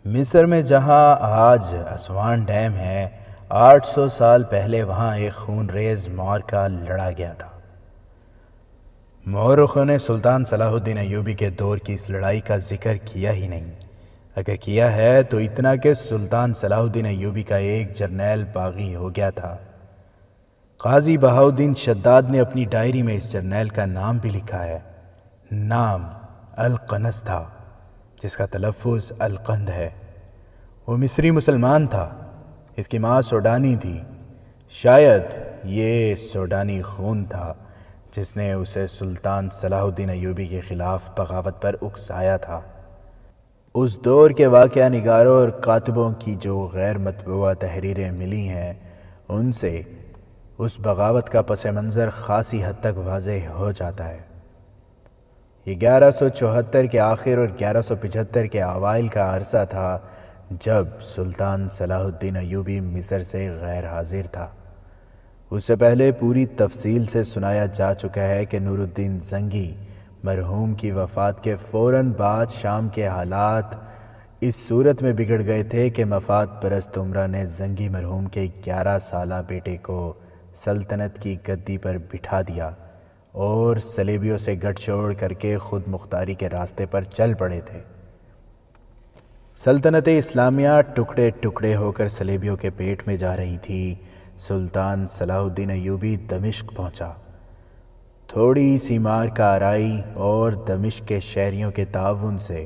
مصر میں جہاں آج اسوان ڈیم ہے، 800 سال پہلے وہاں ایک خون ریز معرکہ لڑا گیا تھا۔ مورخوں نے سلطان صلاح الدین ایوبی کے دور کی اس لڑائی کا ذکر کیا ہی نہیں، اگر کیا ہے تو اتنا کہ سلطان صلاح الدین ایوبی کا ایک جرنیل باغی ہو گیا تھا۔ قاضی بہاؤالدین شداد نے اپنی ڈائری میں اس جرنیل کا نام بھی لکھا ہے۔ نام القنص تھا، جس کا تلفظ القند ہے۔ وہ مصری مسلمان تھا، اس کی ماں سوڈانی تھی۔ شاید یہ سوڈانی خون تھا جس نے اسے سلطان صلاح الدین ایوبی کے خلاف بغاوت پر اکسایا تھا۔ اس دور کے واقعہ نگاروں اور کاتبوں کی جو غیر مطبوعہ تحریریں ملی ہیں، ان سے اس بغاوت کا پس منظر خاصی حد تک واضح ہو جاتا ہے۔ یہ 1174 کے آخر اور 1175 کے اوائل کا عرصہ تھا جب سلطان صلاح الدین ایوبی مصر سے غیر حاضر تھا۔ اس سے پہلے پوری تفصیل سے سنایا جا چکا ہے کہ نور الدین زنگی مرحوم کی وفات کے فوراً بعد شام کے حالات اس صورت میں بگڑ گئے تھے کہ مفاد پرست عمرہ نے زنگی مرحوم کے 11 سالہ بیٹے کو سلطنت کی گدی پر بٹھا دیا اور صلیبیوں سے گٹھ جوڑ کر کے خود مختاری کے راستے پر چل پڑے تھے۔ سلطنت اسلامیہ ٹکڑے ٹکڑے ہو کر صلیبیوں کے پیٹ میں جا رہی تھی۔ سلطان صلاح الدین ایوبی دمشق پہنچا۔ تھوڑی سی مار کا آرائی اور دمشق کے شہریوں کے تعاون سے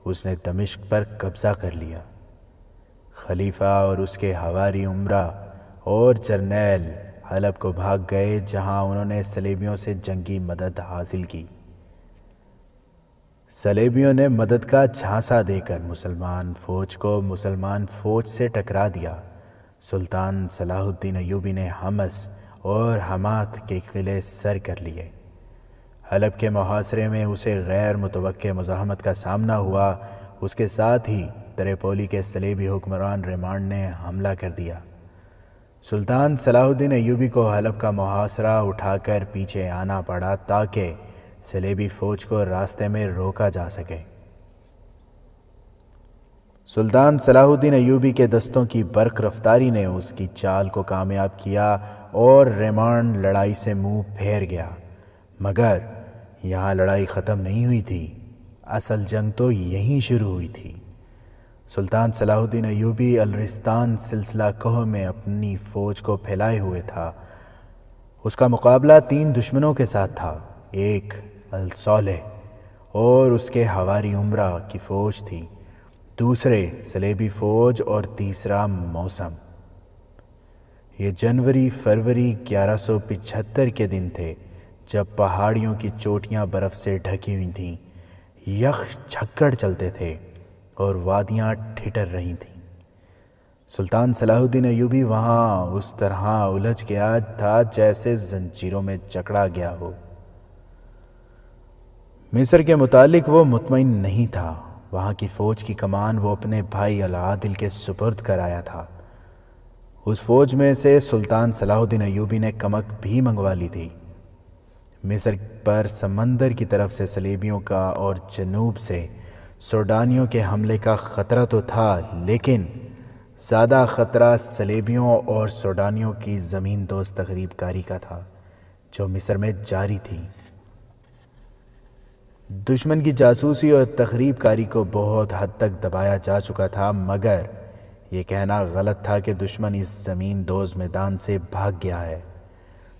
اس نے دمشق پر قبضہ کر لیا۔ خلیفہ اور اس کے حواری عمرہ اور جرنیل حلب کو بھاگ گئے، جہاں انہوں نے صلیبیوں سے جنگی مدد حاصل کی۔ صلیبیوں نے مدد کا جھانسا دے کر مسلمان فوج سے ٹکرا دیا۔ سلطان صلاح الدین ایوبی نے حمص اور حمات کے قلعے سر کر لیے۔ حلب کے محاصرے میں اسے غیر متوقع مزاحمت کا سامنا ہوا۔ اس کے ساتھ ہی تریپولی کے صلیبی حکمران ریمانڈ نے حملہ کر دیا۔ سلطان صلاح الدین ایوبی کو حلب کا محاصرہ اٹھا کر پیچھے آنا پڑا تاکہ صلیبی فوج کو راستے میں روکا جا سکے۔ سلطان صلاح الدین ایوبی کے دستوں کی برق رفتاری نے اس کی چال کو کامیاب کیا اور ریمانڈ لڑائی سے منہ پھیر گیا۔ مگر یہاں لڑائی ختم نہیں ہوئی تھی، اصل جنگ تو یہیں شروع ہوئی تھی۔ سلطان صلاح الدین ایوبی الرستان سلسلہ کوہ میں اپنی فوج کو پھیلائے ہوئے تھا۔ اس کا مقابلہ 3 دشمنوں کے ساتھ تھا۔ ایک الصالح اور اس کے حواری عمرہ کی فوج تھی، دوسرے صلیبی فوج اور تیسرا موسم۔ یہ جنوری فروری 1175 کے دن تھے جب پہاڑیوں کی چوٹیاں برف سے ڈھکی ہوئی تھیں، یخ جھکڑ چلتے تھے اور وادیاں ٹھٹر رہی تھیں۔ سلطان صلاح الدین ایوبی وہاں اس طرح الجھ گیا تھا جیسے زنجیروں میں جکڑا گیا ہو۔ مصر کے متعلق وہ مطمئن نہیں تھا۔ وہاں کی فوج کی کمان وہ اپنے بھائی العادل کے سپرد کر آیا تھا۔ اس فوج میں سے سلطان صلاح الدین ایوبی نے کمک بھی منگوا لی تھی۔ مصر پر سمندر کی طرف سے صلیبیوں کا اور جنوب سے سوڈانیوں کے حملے کا خطرہ تو تھا، لیکن زیادہ خطرہ صلیبیوں اور سوڈانیوں کی زمین دوز تخریب کاری کا تھا جو مصر میں جاری تھی۔ دشمن کی جاسوسی اور تخریب کاری کو بہت حد تک دبایا جا چکا تھا، مگر یہ کہنا غلط تھا کہ دشمن اس زمین دوز میدان سے بھاگ گیا ہے۔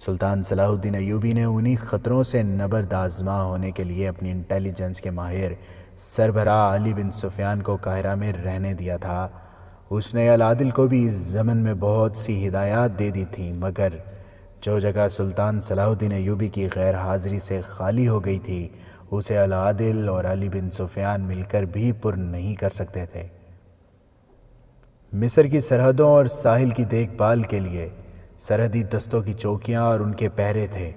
سلطان صلاح الدین ایوبی نے انہی خطروں سے نبرد آزما ہونے کے لیے اپنی انٹیلیجنس کے ماہر سربراہ علی بن سفیان کو قاہرہ میں رہنے دیا تھا۔ اس نے العادل کو بھی اس ضمن میں بہت سی ہدایات دے دی تھیں، مگر جو جگہ سلطان صلاح الدین ایوبی کی غیر حاضری سے خالی ہو گئی تھی، اسے العادل اور علی بن سفیان مل کر بھی پر نہیں کر سکتے تھے۔ مصر کی سرحدوں اور ساحل کی دیکھ بھال کے لیے سرحدی دستوں کی چوکیاں اور ان کے پہرے تھے۔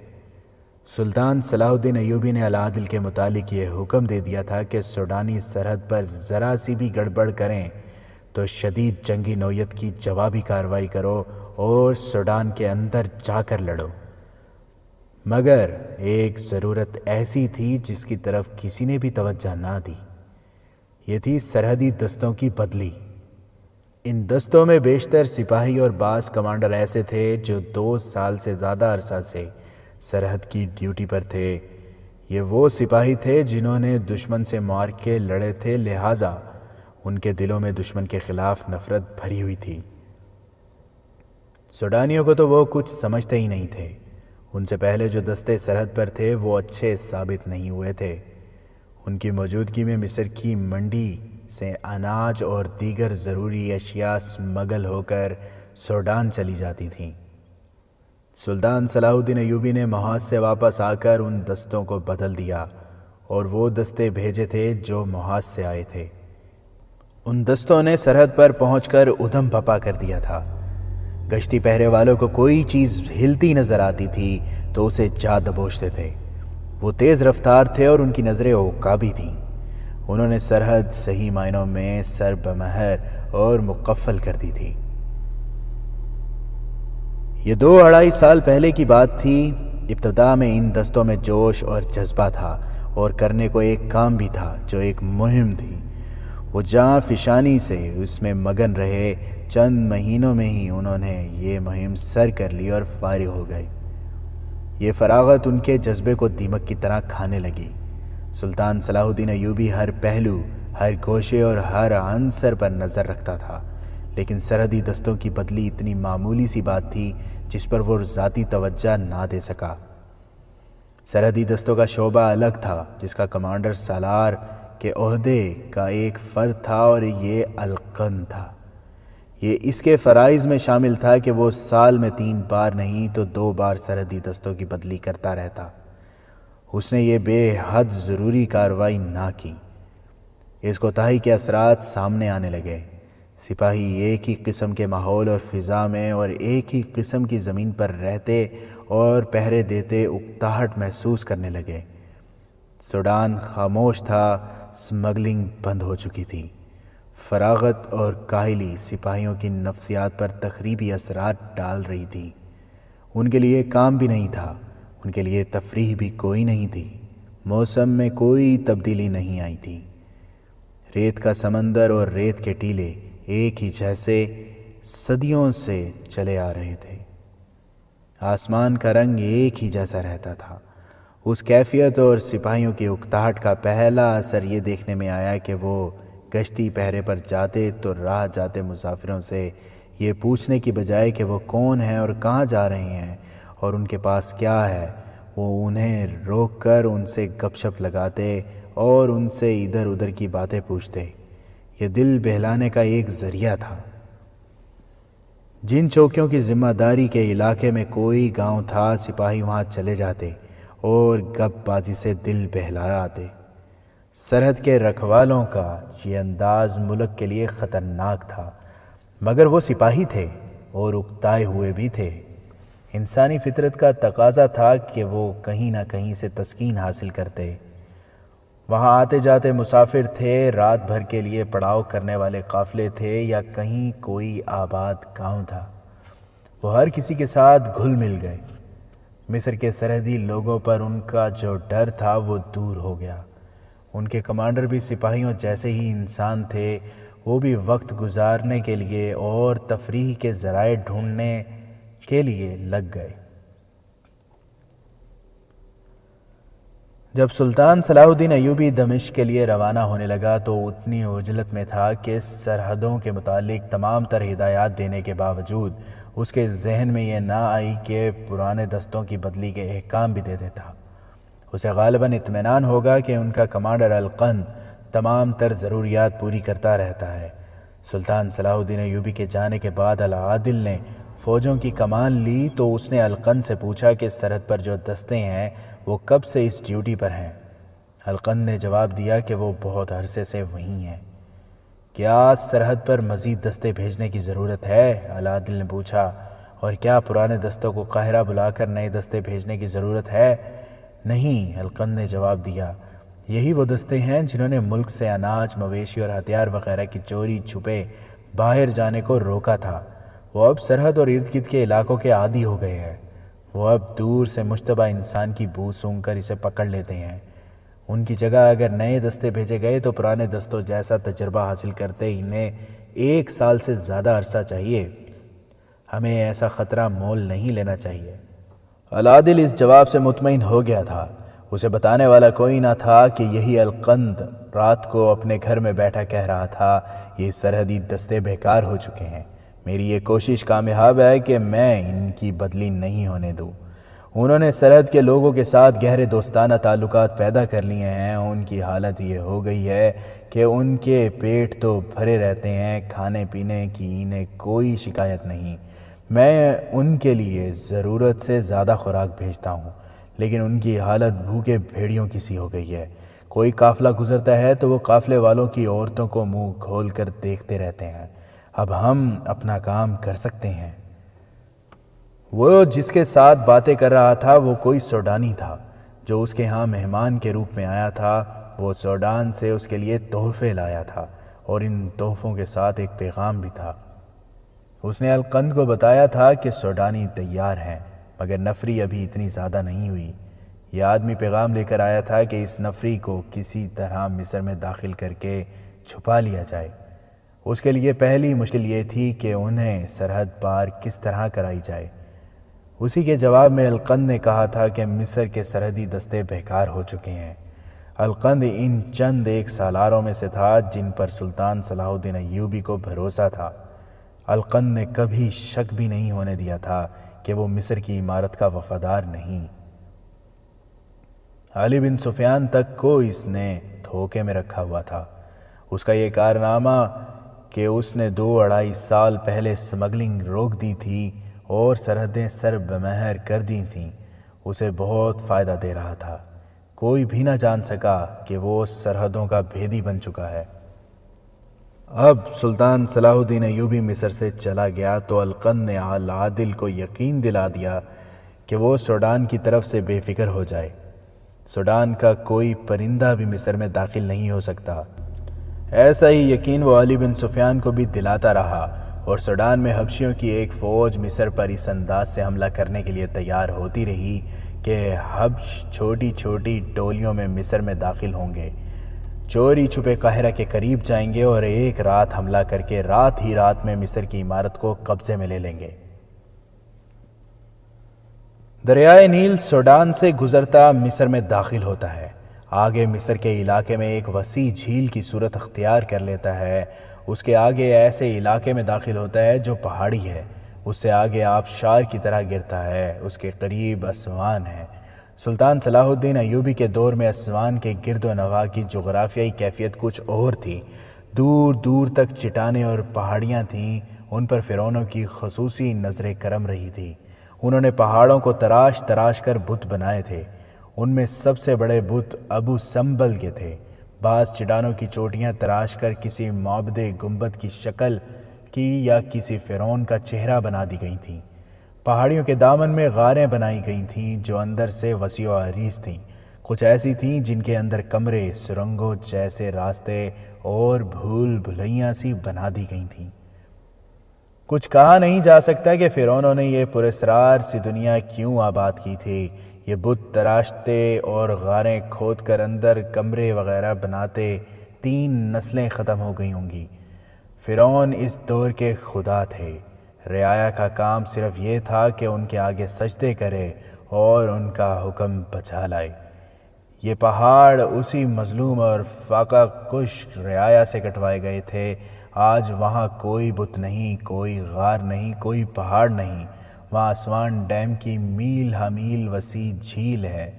سلطان صلاح الدین ایوبی نے العادل کے متعلق یہ حکم دے دیا تھا کہ سوڈانی سرحد پر ذرا سی بھی گڑبڑ کریں تو شدید جنگی نوعیت کی جوابی کارروائی کرو اور سوڈان کے اندر جا کر لڑو۔ مگر ایک ضرورت ایسی تھی جس کی طرف کسی نے بھی توجہ نہ دی۔ یہ تھی سرحدی دستوں کی بدلی۔ ان دستوں میں بیشتر سپاہی اور بعض کمانڈر ایسے تھے جو 2 سال سے زیادہ عرصہ سے سرحد کی ڈیوٹی پر تھے۔ یہ وہ سپاہی تھے جنہوں نے دشمن سے معرکے لڑے تھے، لہٰذا ان کے دلوں میں دشمن کے خلاف نفرت بھری ہوئی تھی۔ سوڈانیوں کو تو وہ کچھ سمجھتے ہی نہیں تھے۔ ان سے پہلے جو دستے سرحد پر تھے وہ اچھے ثابت نہیں ہوئے تھے۔ ان کی موجودگی میں مصر کی منڈی سے اناج اور دیگر ضروری اشیاء اسمگل ہو کر سوڈان چلی جاتی تھیں۔ سلطان صلاح الدین ایوبی نے محاذ سے واپس آ کر ان دستوں کو بدل دیا اور وہ دستے بھیجے تھے جو محاذ سے آئے تھے۔ ان دستوں نے سرحد پر پہنچ کر ادھم پپا کر دیا تھا۔ گشتی پہرے والوں کو کوئی چیز ہلتی نظر آتی تھی تو اسے جا دبوچتے تھے۔ وہ تیز رفتار تھے اور ان کی نظریں عقابی تھیں۔ انہوں نے سرحد صحیح معنوں میں سر بمہر اور مقفل کر دی تھی۔ یہ 2-2.5 سال پہلے کی بات تھی۔ ابتدا میں ان دستوں میں جوش اور جذبہ تھا اور کرنے کو ایک کام بھی تھا جو ایک مہم تھی۔ وہ جاں فشانی سے اس میں مگن رہے۔ چند مہینوں میں ہی انہوں نے یہ مہم سر کر لی اور فارغ ہو گئے۔ یہ فراغت ان کے جذبے کو دیمک کی طرح کھانے لگی۔ سلطان صلاح الدین ایوبی ہر پہلو، ہر گوشے اور ہر عنصر پر نظر رکھتا تھا، لیکن سرحدی دستوں کی بدلی اتنی معمولی سی بات تھی جس پر وہ ذاتی توجہ نہ دے سکا۔ سرحدی دستوں کا شعبہ الگ تھا جس کا کمانڈر سالار کے عہدے کا ایک فرد تھا اور یہ القن تھا۔ یہ اس کے فرائض میں شامل تھا کہ وہ سال میں 3 بار نہیں تو 2 بار سرحدی دستوں کی بدلی کرتا رہتا۔ اس نے یہ بے حد ضروری کارروائی نہ کی۔ اس کوتاہی کے اثرات سامنے آنے لگے۔ سپاہی ایک ہی قسم کے ماحول اور فضا میں اور ایک ہی قسم کی زمین پر رہتے اور پہرے دیتے اکتاہٹ محسوس کرنے لگے۔ سوڈان خاموش تھا، اسمگلنگ بند ہو چکی تھی۔ فراغت اور کاہلی سپاہیوں کی نفسیات پر تخریبی اثرات ڈال رہی تھی۔ ان کے لیے کام بھی نہیں تھا، ان کے لیے تفریح بھی کوئی نہیں تھی۔ موسم میں کوئی تبدیلی نہیں آئی تھی۔ ریت کا سمندر اور ریت کے ٹیلے ایک ہی جیسے صدیوں سے چلے آ رہے تھے۔ آسمان کا رنگ ایک ہی جیسا رہتا تھا۔ اس کیفیت اور سپاہیوں کی اکتاہٹ کا پہلا اثر یہ دیکھنے میں آیا کہ وہ گشتی پہرے پر جاتے تو راہ جاتے مسافروں سے یہ پوچھنے کی بجائے کہ وہ کون ہیں اور کہاں جا رہے ہیں اور ان کے پاس کیا ہے، وہ انہیں روک کر ان سے گپ شپ لگاتے اور ان سے ادھر ادھر کی باتیں پوچھتے۔ یہ دل بہلانے کا ایک ذریعہ تھا۔ جن چوکیوں کی ذمہ داری کے علاقے میں کوئی گاؤں تھا، سپاہی وہاں چلے جاتے اور گپ بازی سے دل بہلا آتے۔ سرحد کے رکھوالوں کا یہ انداز ملک کے لیے خطرناک تھا، مگر وہ سپاہی تھے اور اکتائے ہوئے بھی تھے۔ انسانی فطرت کا تقاضا تھا کہ وہ کہیں نہ کہیں سے تسکین حاصل کرتے۔ وہاں آتے جاتے مسافر تھے، رات بھر کے لیے پڑاؤ کرنے والے قافلے تھے یا کہیں کوئی آباد گاؤں تھا۔ وہ ہر کسی کے ساتھ گھل مل گئے۔ مصر کے سرحدی لوگوں پر ان کا جو ڈر تھا وہ دور ہو گیا۔ ان کے کمانڈر بھی سپاہیوں جیسے ہی انسان تھے، وہ بھی وقت گزارنے کے لیے اور تفریح کے ذرائع ڈھونڈنے کے لیے لگ گئے۔ جب سلطان صلاح الدین ایوبی دمشق کے لیے روانہ ہونے لگا تو اتنی عجلت میں تھا کہ سرحدوں کے متعلق تمام تر ہدایات دینے کے باوجود اس کے ذہن میں یہ نہ آئی کہ پرانے دستوں کی بدلی کے احکام بھی دے دیتا۔ اسے غالباً اطمینان ہوگا کہ ان کا کمانڈر القن تمام تر ضروریات پوری کرتا رہتا ہے۔ سلطان صلاح الدین ایوبی کے جانے کے بعد العادل نے فوجوں کی کمان لی تو اس نے القن سے پوچھا کہ سرحد پر جو دستے ہیں وہ کب سے اس ڈیوٹی پر ہیں؟ القن نے جواب دیا کہ وہ بہت عرصے سے وہیں ہیں۔ کیا سرحد پر مزید دستے بھیجنے کی ضرورت ہے؟ العادل نے پوچھا۔ اور کیا پرانے دستوں کو قاہرہ بلا کر نئے دستے بھیجنے کی ضرورت ہے؟ نہیں، القن نے جواب دیا۔ یہی وہ دستے ہیں جنہوں نے ملک سے اناج، مویشی اور ہتھیار وغیرہ کی چوری چھپے باہر جانے کو روکا تھا۔ وہ اب سرحد اور ارد گرد کے علاقوں کے عادی ہو گئے ہیں۔ وہ اب دور سے مشتبہ انسان کی بو سونگھ کر اسے پکڑ لیتے ہیں۔ ان کی جگہ اگر نئے دستے بھیجے گئے تو پرانے دستوں جیسا تجربہ حاصل کرتے انہیں 1 سال سے زیادہ عرصہ چاہیے۔ ہمیں ایسا خطرہ مول نہیں لینا چاہیے۔ العادل اس جواب سے مطمئن ہو گیا تھا۔ اسے بتانے والا کوئی نہ تھا کہ یہی القند رات کو اپنے گھر میں بیٹھا کہہ رہا تھا، یہ سرحدی دستے بیکار ہو چکے ہیں، میری یہ کوشش کامیاب ہے کہ میں ان کی بدلی نہیں ہونے دوں۔ انہوں نے سرحد کے لوگوں کے ساتھ گہرے دوستانہ تعلقات پیدا کر لیے ہیں۔ ان کی حالت یہ ہو گئی ہے کہ ان کے پیٹ تو بھرے رہتے ہیں، کھانے پینے کی انہیں کوئی شکایت نہیں۔ میں ان کے لیے ضرورت سے زیادہ خوراک بھیجتا ہوں، لیکن ان کی حالت بھوکے بھیڑیوں کی سی ہو گئی ہے۔ کوئی قافلہ گزرتا ہے تو وہ قافلے والوں کی عورتوں کو منہ کھول کر دیکھتے رہتے ہیں۔ اب ہم اپنا کام کر سکتے ہیں۔ وہ جس کے ساتھ باتیں کر رہا تھا وہ کوئی سوڈانی تھا جو اس کے ہاں مہمان کے روپ میں آیا تھا۔ وہ سوڈان سے اس کے لیے تحفے لایا تھا اور ان تحفوں کے ساتھ ایک پیغام بھی تھا۔ اس نے القند کو بتایا تھا کہ سوڈانی تیار ہیں، مگر نفری ابھی اتنی زیادہ نہیں ہوئی۔ یہ آدمی پیغام لے کر آیا تھا کہ اس نفری کو کسی طرح مصر میں داخل کر کے چھپا لیا جائے۔ اس کے لیے پہلی مشکل یہ تھی کہ انہیں سرحد پار کس طرح کرائی جائے۔ اسی کے جواب میں القند نے کہا تھا کہ مصر کے سرحدی دستے بیکار ہو چکے ہیں۔ القند ان چند 1 سالاروں میں سے تھا جن پر سلطان صلاح الدین ایوبی کو بھروسہ تھا۔ القند نے کبھی شک بھی نہیں ہونے دیا تھا کہ وہ مصر کی عمارت کا وفادار نہیں۔ علی بن سفیان تک کو اس نے دھوکے میں رکھا ہوا تھا۔ اس کا یہ کارنامہ کہ اس نے 2-2.5 سال پہلے اسمگلنگ روک دی تھی اور سرحدیں سر بمہر کر دی تھیں، اسے بہت فائدہ دے رہا تھا۔ کوئی بھی نہ جان سکا کہ وہ سرحدوں کا بھیدی بن چکا ہے۔ اب سلطان صلاح الدین ایوبی مصر سے چلا گیا تو القند نے العادل کو یقین دلا دیا کہ وہ سوڈان کی طرف سے بے فکر ہو جائے۔ سوڈان کا کوئی پرندہ بھی مصر میں داخل نہیں ہو سکتا۔ ایسا ہی یقین وہ علی بن سفیان کو بھی دلاتا رہا اور سوڈان میں حبشیوں کی ایک فوج مصر پر اس انداز سے حملہ کرنے کے لیے تیار ہوتی رہی کہ حبش چھوٹی چھوٹی ٹولیوں میں مصر میں داخل ہوں گے، چوری چھپے قاہرہ کے قریب جائیں گے اور ایک رات حملہ کر کے رات ہی رات میں مصر کی عمارت کو قبضے میں لے لیں گے۔ دریائے نیل سوڈان سے گزرتا مصر میں داخل ہوتا ہے، آگے مصر کے علاقے میں ایک وسیع جھیل کی صورت اختیار کر لیتا ہے، اس کے آگے ایسے علاقے میں داخل ہوتا ہے جو پہاڑی ہے، اس سے آگے آبشار کی طرح گرتا ہے، اس کے قریب اسوان ہے۔ سلطان صلاح الدین ایوبی کے دور میں اسوان کے گرد و نواح کی جغرافیائی کیفیت کچھ اور تھی۔ دور دور تک چٹانیں اور پہاڑیاں تھیں، ان پر فرعونوں کی خصوصی نظر کرم رہی تھی۔ انہوں نے پہاڑوں کو تراش تراش کر بت بنائے تھے، ان میں سب سے بڑے بت ابو سمبل کے تھے۔ بعض چٹانوں کی چوٹیاں تراش کر کسی معبد گنبد کی شکل کی یا کسی فرعون کا چہرہ بنا دی گئی تھیں۔ پہاڑیوں کے دامن میں غاریں بنائی گئی تھیں جو اندر سے وسیع و عریض تھیں، کچھ ایسی تھیں جن کے اندر کمرے، سرنگوں جیسے راستے اور بھول بھلیاں سی بنا دی گئی تھیں۔ کچھ کہا نہیں جا سکتا کہ فرعونوں نے یہ پراسرار سی دنیا کیوں آباد کی تھی۔ یہ بت تراشتے اور غاریں کھود کر اندر کمرے وغیرہ بناتے 3 نسلیں ختم ہو گئی ہوں گی۔ فرعون اس دور کے خدا تھے، رعایا کا کام صرف یہ تھا کہ ان کے آگے سجدے کرے اور ان کا حکم بجا لائے۔ یہ پہاڑ اسی مظلوم اور فاقہ کش رعایا سے کٹوائے گئے تھے۔ آج وہاں کوئی بت نہیں، کوئی غار نہیں، کوئی پہاڑ نہیں، وہاں اسوان ڈیم کی میل ہا میل وسیع جھیل ہے۔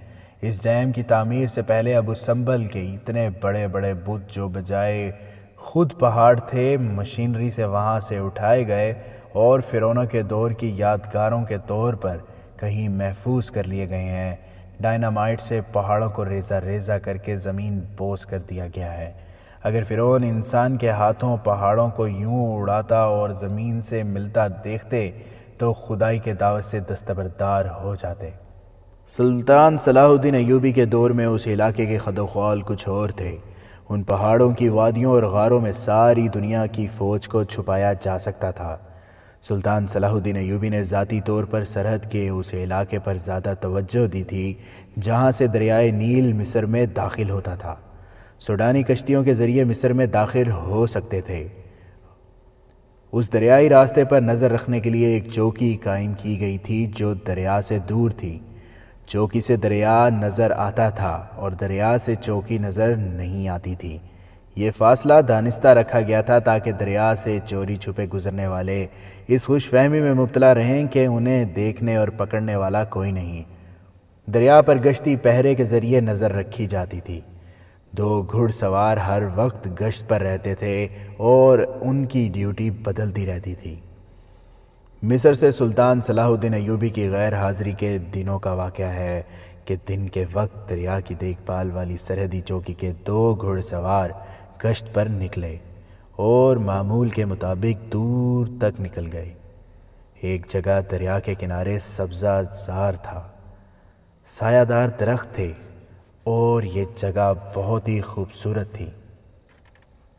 اس ڈیم کی تعمیر سے پہلے ابو سمبل کے اتنے بڑے بڑے بت جو بجائے خود پہاڑ تھے، مشینری سے وہاں سے اٹھائے گئے اور فرعونوں کے دور کی یادگاروں کے طور پر کہیں محفوظ کر لیے گئے ہیں۔ ڈائنامائٹ سے پہاڑوں کو ریزہ ریزہ کر کے زمین بوس کر دیا گیا ہے۔ اگر فرعون انسان کے ہاتھوں پہاڑوں کو یوں اڑاتا اور زمین سے ملتا دیکھتے تو خدائی کے دعوت سے دستبردار ہو جاتے۔ سلطان صلاح الدین ایوبی کے دور میں اس علاقے کے خد و خال کچھ اور تھے۔ ان پہاڑوں کی وادیوں اور غاروں میں ساری دنیا کی فوج کو چھپایا جا سکتا تھا۔ سلطان صلاح الدین ایوبی نے ذاتی طور پر سرحد کے اس علاقے پر زیادہ توجہ دی تھی جہاں سے دریائے نیل مصر میں داخل ہوتا تھا۔ سوڈانی کشتیوں کے ذریعے مصر میں داخل ہو سکتے تھے۔ اس دریائی راستے پر نظر رکھنے کے لیے ایک چوکی قائم کی گئی تھی جو دریا سے دور تھی۔ چوکی سے دریا نظر آتا تھا اور دریا سے چوکی نظر نہیں آتی تھی۔ یہ فاصلہ دانستہ رکھا گیا تھا تاکہ دریا سے چوری چھپے گزرنے والے اس خوش فہمی میں مبتلا رہیں کہ انہیں دیکھنے اور پکڑنے والا کوئی نہیں۔ دریا پر گشتی پہرے کے ذریعے نظر رکھی جاتی تھی۔ 2 گھڑ سوار ہر وقت گشت پر رہتے تھے اور ان کی ڈیوٹی بدلتی رہتی تھی۔ مصر سے سلطان صلاح الدین ایوبی کی غیر حاضری کے دنوں کا واقعہ ہے کہ دن کے وقت دریا کی دیکھ بھال والی سرحدی چوکی کے 2 گھڑ سوار گشت پر نکلے اور معمول کے مطابق دور تک نکل گئے۔ ایک جگہ دریا کے کنارے سبزہ زار تھا، سایہ دار درخت تھے اور یہ جگہ بہت ہی خوبصورت تھی۔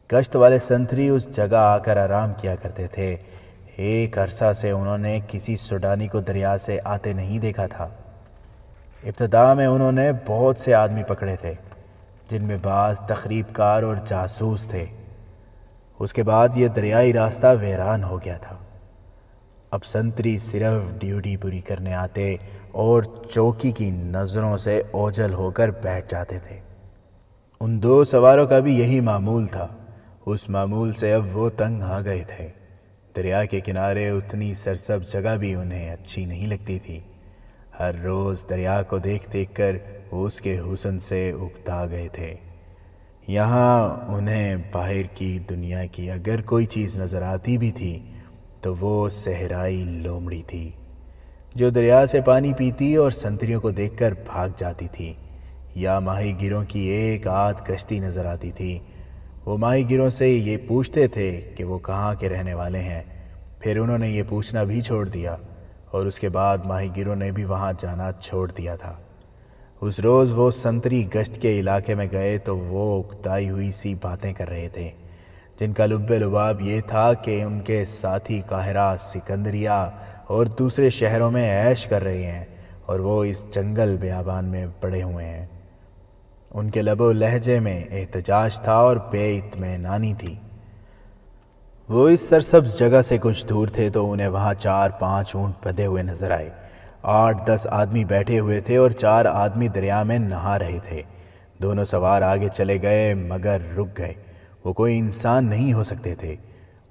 گشت والے سنتری اس جگہ آ کر آرام کیا کرتے تھے۔ ایک عرصہ سے انہوں نے کسی سوڈانی کو دریا سے آتے نہیں دیکھا تھا۔ ابتدا میں انہوں نے بہت سے آدمی پکڑے تھے جن میں بعض تخریب کار اور جاسوس تھے۔ اس کے بعد یہ دریائی راستہ ویران ہو گیا تھا۔ اب سنتری صرف ڈیوٹی پوری کرنے آتے اور چوکی کی نظروں سے اوجھل ہو کر بیٹھ جاتے تھے۔ ان 2 سواروں کا بھی یہی معمول تھا۔ اس معمول سے اب وہ تنگ آ گئے تھے۔ دریا کے کنارے اتنی سرسبز جگہ بھی انہیں اچھی نہیں لگتی تھی۔ ہر روز دریا کو دیکھ دیکھ کر وہ اس کے حسن سے اکتا گئے تھے۔ یہاں انہیں باہر کی دنیا کی اگر کوئی چیز نظر آتی بھی تھی تو وہ صحرائی لومڑی تھی جو دریا سے پانی پیتی اور سنتریوں کو دیکھ کر بھاگ جاتی تھی، یا ماہی گیروں کی ایک آدھ کشتی نظر آتی تھی۔ وہ ماہی گیروں سے یہ پوچھتے تھے کہ وہ کہاں کے رہنے والے ہیں، پھر انہوں نے یہ پوچھنا بھی چھوڑ دیا اور اس کے بعد ماہی گیروں نے بھی وہاں جانا چھوڑ دیا تھا۔ اس روز وہ سنتری گشت کے علاقے میں گئے تو وہ اکتائی ہوئی سی باتیں کر رہے تھے جن کا لب لباب یہ تھا کہ ان کے ساتھی قاہرہ، سکندریہ اور دوسرے شہروں میں عیش کر رہے ہیں اور وہ اس جنگل بیابان میں پڑے ہوئے ہیں۔ ان کے لب و لہجے میں احتجاج تھا اور بے اطمینانی تھی۔ وہ اس سرسبز جگہ سے کچھ دور تھے تو انہیں وہاں 4-5 اونٹ بندھے ہوئے نظر آئے۔ 8-10 آدمی بیٹھے ہوئے تھے اور 4 آدمی دریا میں نہا رہے تھے۔ دونوں سوار آگے چلے گئے مگر رک گئے۔ وہ کوئی انسان نہیں ہو سکتے تھے۔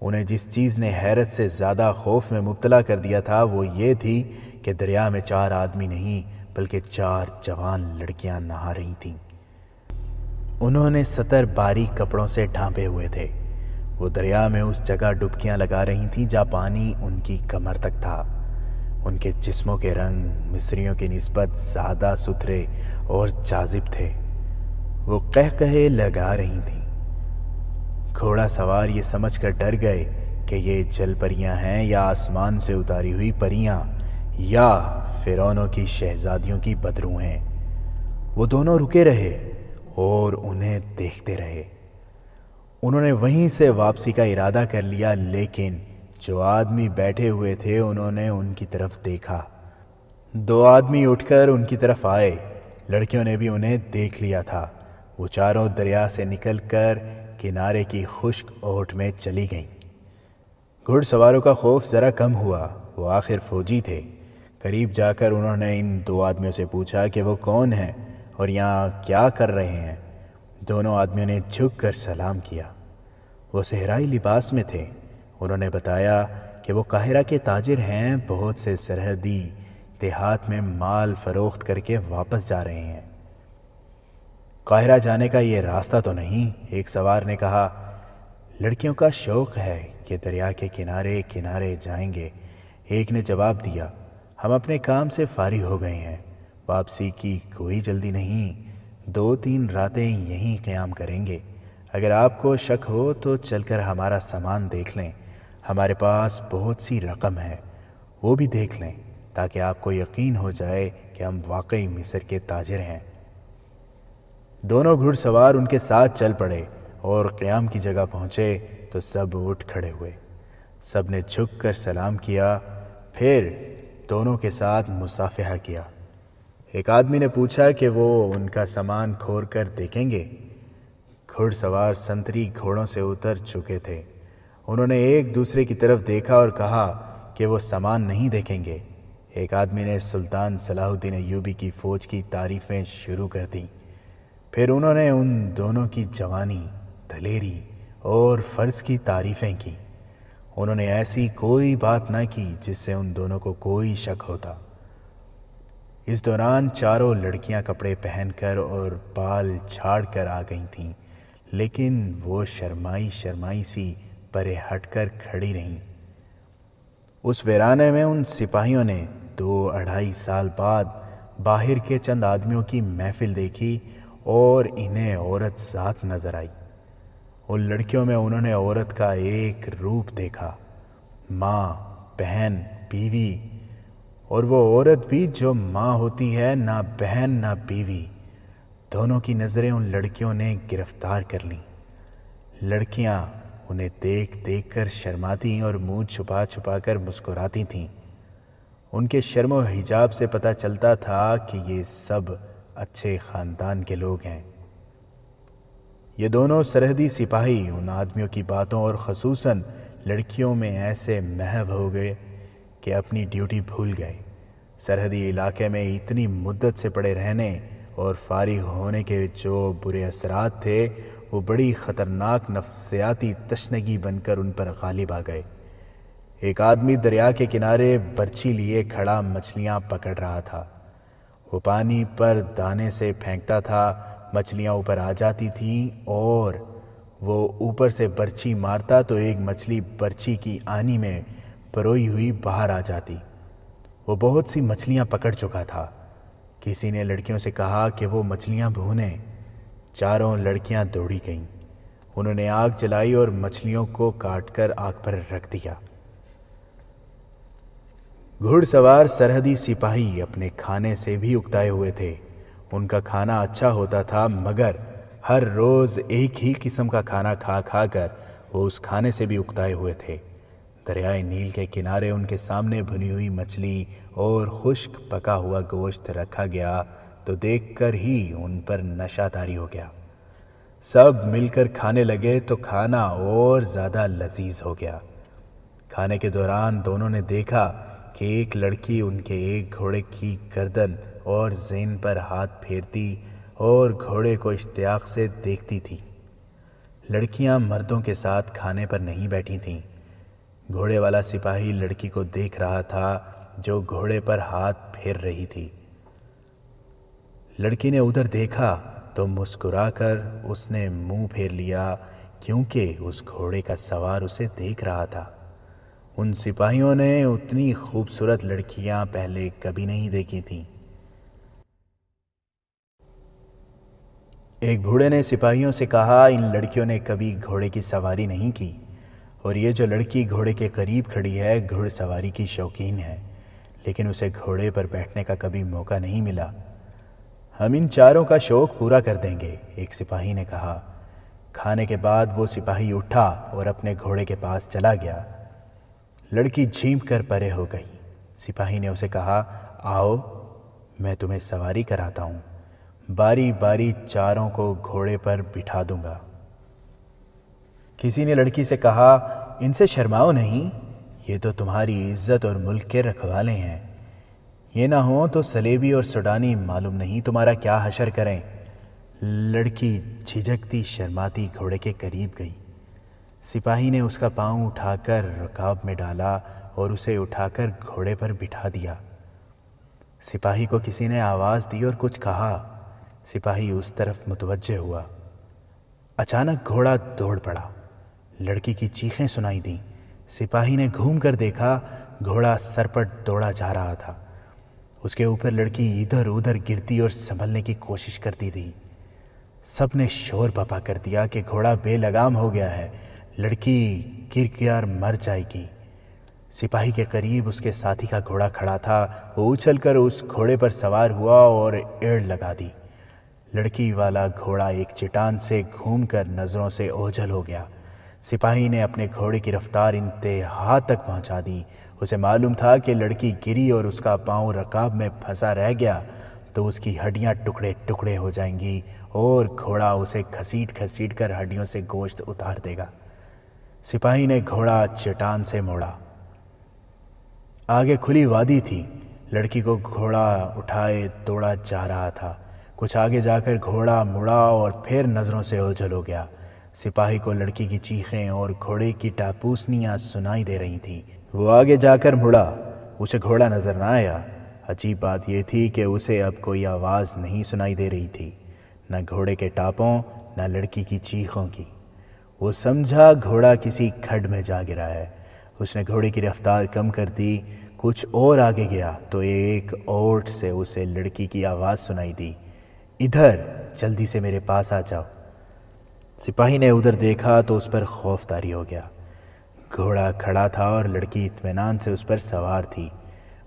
انہیں جس چیز نے حیرت سے زیادہ خوف میں مبتلا کر دیا تھا وہ یہ تھی کہ دریا میں 4 آدمی نہیں بلکہ 4 جوان لڑکیاں نہا رہی تھیں۔ انہوں نے 70 باریک کپڑوں سے ڈھانپے ہوئے تھے۔ وہ دریا میں اس جگہ ڈبکیاں لگا رہی تھیں جہاں پانی ان کی کمر تک تھا۔ ان کے جسموں کے رنگ مصریوں کی نسبت زیادہ ستھرے اور جاذب تھے۔ وہ قہقہے لگا رہی تھیں۔ گھوڑا سوار یہ سمجھ کر ڈر گئے کہ یہ جل پریاں ہیں یا آسمان سے اتاری ہوئی پریاں یا فرعونوں کی شہزادیوں کی بدرو ہیں۔ وہ دونوں رکے رہے اور انہیں دیکھتے رہے۔ انہوں نے وہیں سے واپسی کا ارادہ کر لیا، لیکن جو آدمی بیٹھے ہوئے تھے انہوں نے ان کی طرف دیکھا۔ 2 آدمی اٹھ کر ان کی طرف آئے۔ لڑکیوں نے بھی انہیں دیکھ لیا تھا۔ وہ چاروں دریا سے نکل کر کنارے کی خشک اوٹ میں چلی گئیں۔ گھڑ سواروں کا خوف ذرا کم ہوا۔ وہ آخر فوجی تھے۔ قریب جا کر انہوں نے ان 2 آدمیوں سے پوچھا کہ وہ کون ہیں اور یہاں کیا کر رہے ہیں۔ دونوں آدمیوں نے جھک کر سلام کیا۔ وہ صحرائی لباس میں تھے۔ انہوں نے بتایا کہ وہ قاہرہ کے تاجر ہیں، بہت سے سرحدی دیہات میں مال فروخت کر کے واپس جا رہے ہیں۔ قاہرہ جانے کا یہ راستہ تو نہیں، ایک سوار نے کہا۔ لڑکیوں کا شوق ہے کہ دریا کے کنارے کنارے جائیں گے۔ ایک نے جواب دیا، ہم اپنے کام سے فارغ ہو گئے ہیں، واپسی کی کوئی جلدی نہیں، 2-3 راتیں یہیں قیام کریں گے۔ اگر آپ کو شک ہو تو چل کر ہمارا سامان دیکھ لیں، ہمارے پاس بہت سی رقم ہے، وہ بھی دیکھ لیں تاکہ آپ کو یقین ہو جائے کہ ہم واقعی مصر کے تاجر ہیں۔ دونوں گھڑ سوار ان کے ساتھ چل پڑے اور قیام کی جگہ پہنچے تو سب اٹھ کھڑے ہوئے۔ سب نے جھک کر سلام کیا، پھر دونوں کے ساتھ مصافحہ کیا۔ ایک آدمی نے پوچھا کہ وہ ان کا سامان کھول کر دیکھیں گے۔ گھڑ سوار سنتری گھوڑوں سے اتر چکے تھے۔ انہوں نے ایک دوسرے کی طرف دیکھا اور کہا کہ وہ سامان نہیں دیکھیں گے۔ ایک آدمی نے سلطان صلاح الدین ایوبی کی فوج کی تعریفیں شروع کر دیں۔ پھر انہوں نے ان دونوں کی جوانی، دلیری اور فرض کی تعریفیں کی۔ انہوں نے ایسی کوئی بات نہ کی جس سے ان دونوں کو کوئی شک ہوتا۔ اس دوران چاروں لڑکیاں کپڑے پہن کر اور بال جھاڑ کر آ گئی تھیں، لیکن وہ شرمائی سی پرے ہٹ کر کھڑی رہیں۔ اس ویرانے میں ان سپاہیوں نے 2-2.5 سال بعد باہر کے چند آدمیوں کی محفل دیکھی اور انہیں عورت ذات نظر آئی۔ ان لڑکیوں میں انہوں نے عورت کا ایک روپ دیکھا، ماں، بہن، بیوی، اور وہ عورت بھی جو ماں ہوتی ہے، نہ بہن نہ بیوی۔ دونوں کی نظریں ان لڑکیوں نے گرفتار کر لیں۔ لڑکیاں انہیں دیکھ دیکھ کر شرماتی اور منہ چھپا چھپا کر مسکراتی تھیں۔ ان کے شرم و حجاب سے پتہ چلتا تھا کہ یہ سب اچھے خاندان کے لوگ ہیں۔ یہ دونوں سرحدی سپاہی ان آدمیوں کی باتوں اور خصوصاً لڑکیوں میں ایسے محو ہو گئے کہ اپنی ڈیوٹی بھول گئے۔ سرحدی علاقے میں اتنی مدت سے پڑے رہنے اور فارغ ہونے کے جو برے اثرات تھے، وہ بڑی خطرناک نفسیاتی تشنگی بن کر ان پر غالب آ گئے۔ ایک آدمی دریا کے کنارے برچھی لیے کھڑا مچھلیاں پکڑ رہا تھا۔ وہ پانی پر دانے سے پھینکتا تھا، مچھلیاں اوپر آ جاتی تھیں اور وہ اوپر سے برچھی مارتا تو ایک مچھلی برچھی کی آنی میں پروئی ہوئی باہر آ جاتی۔ وہ بہت سی مچھلیاں پکڑ چکا تھا۔ کسی نے لڑکیوں سے کہا کہ وہ مچھلیاں بھونیں۔ چاروں لڑکیاں دوڑی گئیں۔ انہوں نے آگ جلائی اور مچھلیوں کو کاٹ کر آگ پر رکھ دیا۔ گھڑ سوار سرحدی سپاہی اپنے کھانے سے بھی اکتائے ہوئے تھے۔ ان کا کھانا اچھا ہوتا تھا، مگر ہر روز ایک ہی قسم کا کھانا کھا کھا کر وہ اس کھانے سے بھی اکتائے ہوئے تھے۔ دریائے نیل کے کنارے ان کے سامنے بھنی ہوئی مچھلی اور خشک پکا ہوا گوشت رکھا گیا تو دیکھ کر ہی ان پر نشہ طاری ہو گیا۔ سب مل کر کھانے لگے تو کھانا اور زیادہ لذیذ ہو گیا۔ کھانے کے دوران دونوں نے دیکھا کہ ایک لڑکی ان کے ایک گھوڑے کی گردن اور زین پر ہاتھ پھیرتی اور گھوڑے کو اشتیاق سے دیکھتی تھی۔ لڑکیاں مردوں کے ساتھ کھانے پر نہیں بیٹھی تھیں۔ گھوڑے والا سپاہی لڑکی کو دیکھ رہا تھا جو گھوڑے پر ہاتھ پھیر رہی تھی۔ لڑکی نے ادھر دیکھا تو مسکرا کر اس نے منہ پھیر لیا، کیونکہ اس گھوڑے کا سوار اسے دیکھ رہا تھا۔ ان سپاہیوں نے اتنی خوبصورت لڑکیاں پہلے کبھی نہیں دیکھی تھیں۔ ایک بوڑھے نے سپاہیوں سے کہا، ان لڑکیوں نے کبھی گھوڑے کی سواری نہیں کی، اور یہ جو لڑکی گھوڑے کے قریب کھڑی ہے گھڑ سواری کی شوقین ہے، لیکن اسے گھوڑے پر بیٹھنے کا کبھی موقع نہیں ملا۔ ہم ان چاروں کا شوق پورا کر دیں گے، ایک سپاہی نے کہا۔ کھانے کے بعد وہ سپاہی اٹھا اور اپنے گھوڑے کے پاس چلا گیا۔ لڑکی جھینپ کر پرے ہو گئی۔ سپاہی نے اسے کہا، آؤ میں تمہیں سواری کراتا ہوں، باری باری چاروں کو گھوڑے پر بٹھا دوں گا۔ کسی نے لڑکی سے کہا، ان سے شرماؤ نہیں، یہ تو تمہاری عزت اور ملک کے رکھوالے ہیں، یہ نہ ہوں تو سلیبی اور سوڈانی معلوم نہیں تمہارا کیا حشر کریں۔ لڑکی جھجکتی شرماتی گھوڑے کے قریب گئی۔ سپاہی نے اس کا پاؤں اٹھا کر رکاب میں ڈالا اور اسے اٹھا کر گھوڑے پر بٹھا دیا۔ سپاہی کو کسی نے آواز دی اور کچھ کہا۔ سپاہی اس طرف متوجہ ہوا۔ اچانک گھوڑا دوڑ پڑا۔ لڑکی کی چیخیں سنائی دیں۔ سپاہی نے گھوم کر دیکھا، گھوڑا سرپٹ دوڑا جا رہا تھا۔ اس کے اوپر لڑکی ادھر ادھر گرتی اور سنبھلنے کی کوشش کرتی تھی۔ سب نے شور بپا کر دیا کہ گھوڑا بے لگام ہو گیا ہے، لڑکی گر کر مر جائے گی۔ سپاہی کے قریب اس کے ساتھی کا گھوڑا کھڑا تھا، وہ اچھل کر اس گھوڑے پر سوار ہوا اور ایڑ لگا دی۔ لڑکی والا گھوڑا ایک چٹان سے گھوم کر نظروں سے اوجھل ہو گیا۔ سپاہی نے اپنے گھوڑے کی رفتار انتہا تک پہنچا دی۔ اسے معلوم تھا کہ لڑکی گری اور اس کا پاؤں رکاب میں پھنسا رہ گیا تو اس کی ہڈیاں ٹکڑے ٹکڑے ہو جائیں گی اور گھوڑا اسے گھسیٹ گھسیٹ کر ہڈیوں سے گوشت اتار دے گا۔ سپاہی نے گھوڑا چٹان سے موڑا۔ آگے کھلی وادی تھی۔ لڑکی کو گھوڑا اٹھائے دوڑا جا رہا تھا۔ کچھ آگے جا کر گھوڑا مڑا اور پھر نظروں سے اوجھل ہو گیا۔ سپاہی کو لڑکی کی چیخیں اور گھوڑے کی ٹاپوسنیاں سنائی دے رہی تھیں۔ وہ آگے جا کر مڑا، اسے گھوڑا نظر نہ آیا۔ عجیب بات یہ تھی کہ اسے اب کوئی آواز نہیں سنائی دے رہی تھی، نہ گھوڑے کے ٹاپوں نہ لڑکی کی چیخوں کی۔ وہ سمجھا گھوڑا کسی کھڈ میں جا گرا ہے۔ اس نے گھوڑے کی رفتار کم کر دی۔ کچھ اور آگے گیا تو ایک اوٹ سے اسے لڑکی کی آواز سنائی دی، ادھر جلدی سے میرے پاس آ جاؤ۔ سپاہی نے ادھر دیکھا تو اس پر خوف طاری ہو گیا۔ گھوڑا کھڑا تھا اور لڑکی اطمینان سے اس پر سوار تھی۔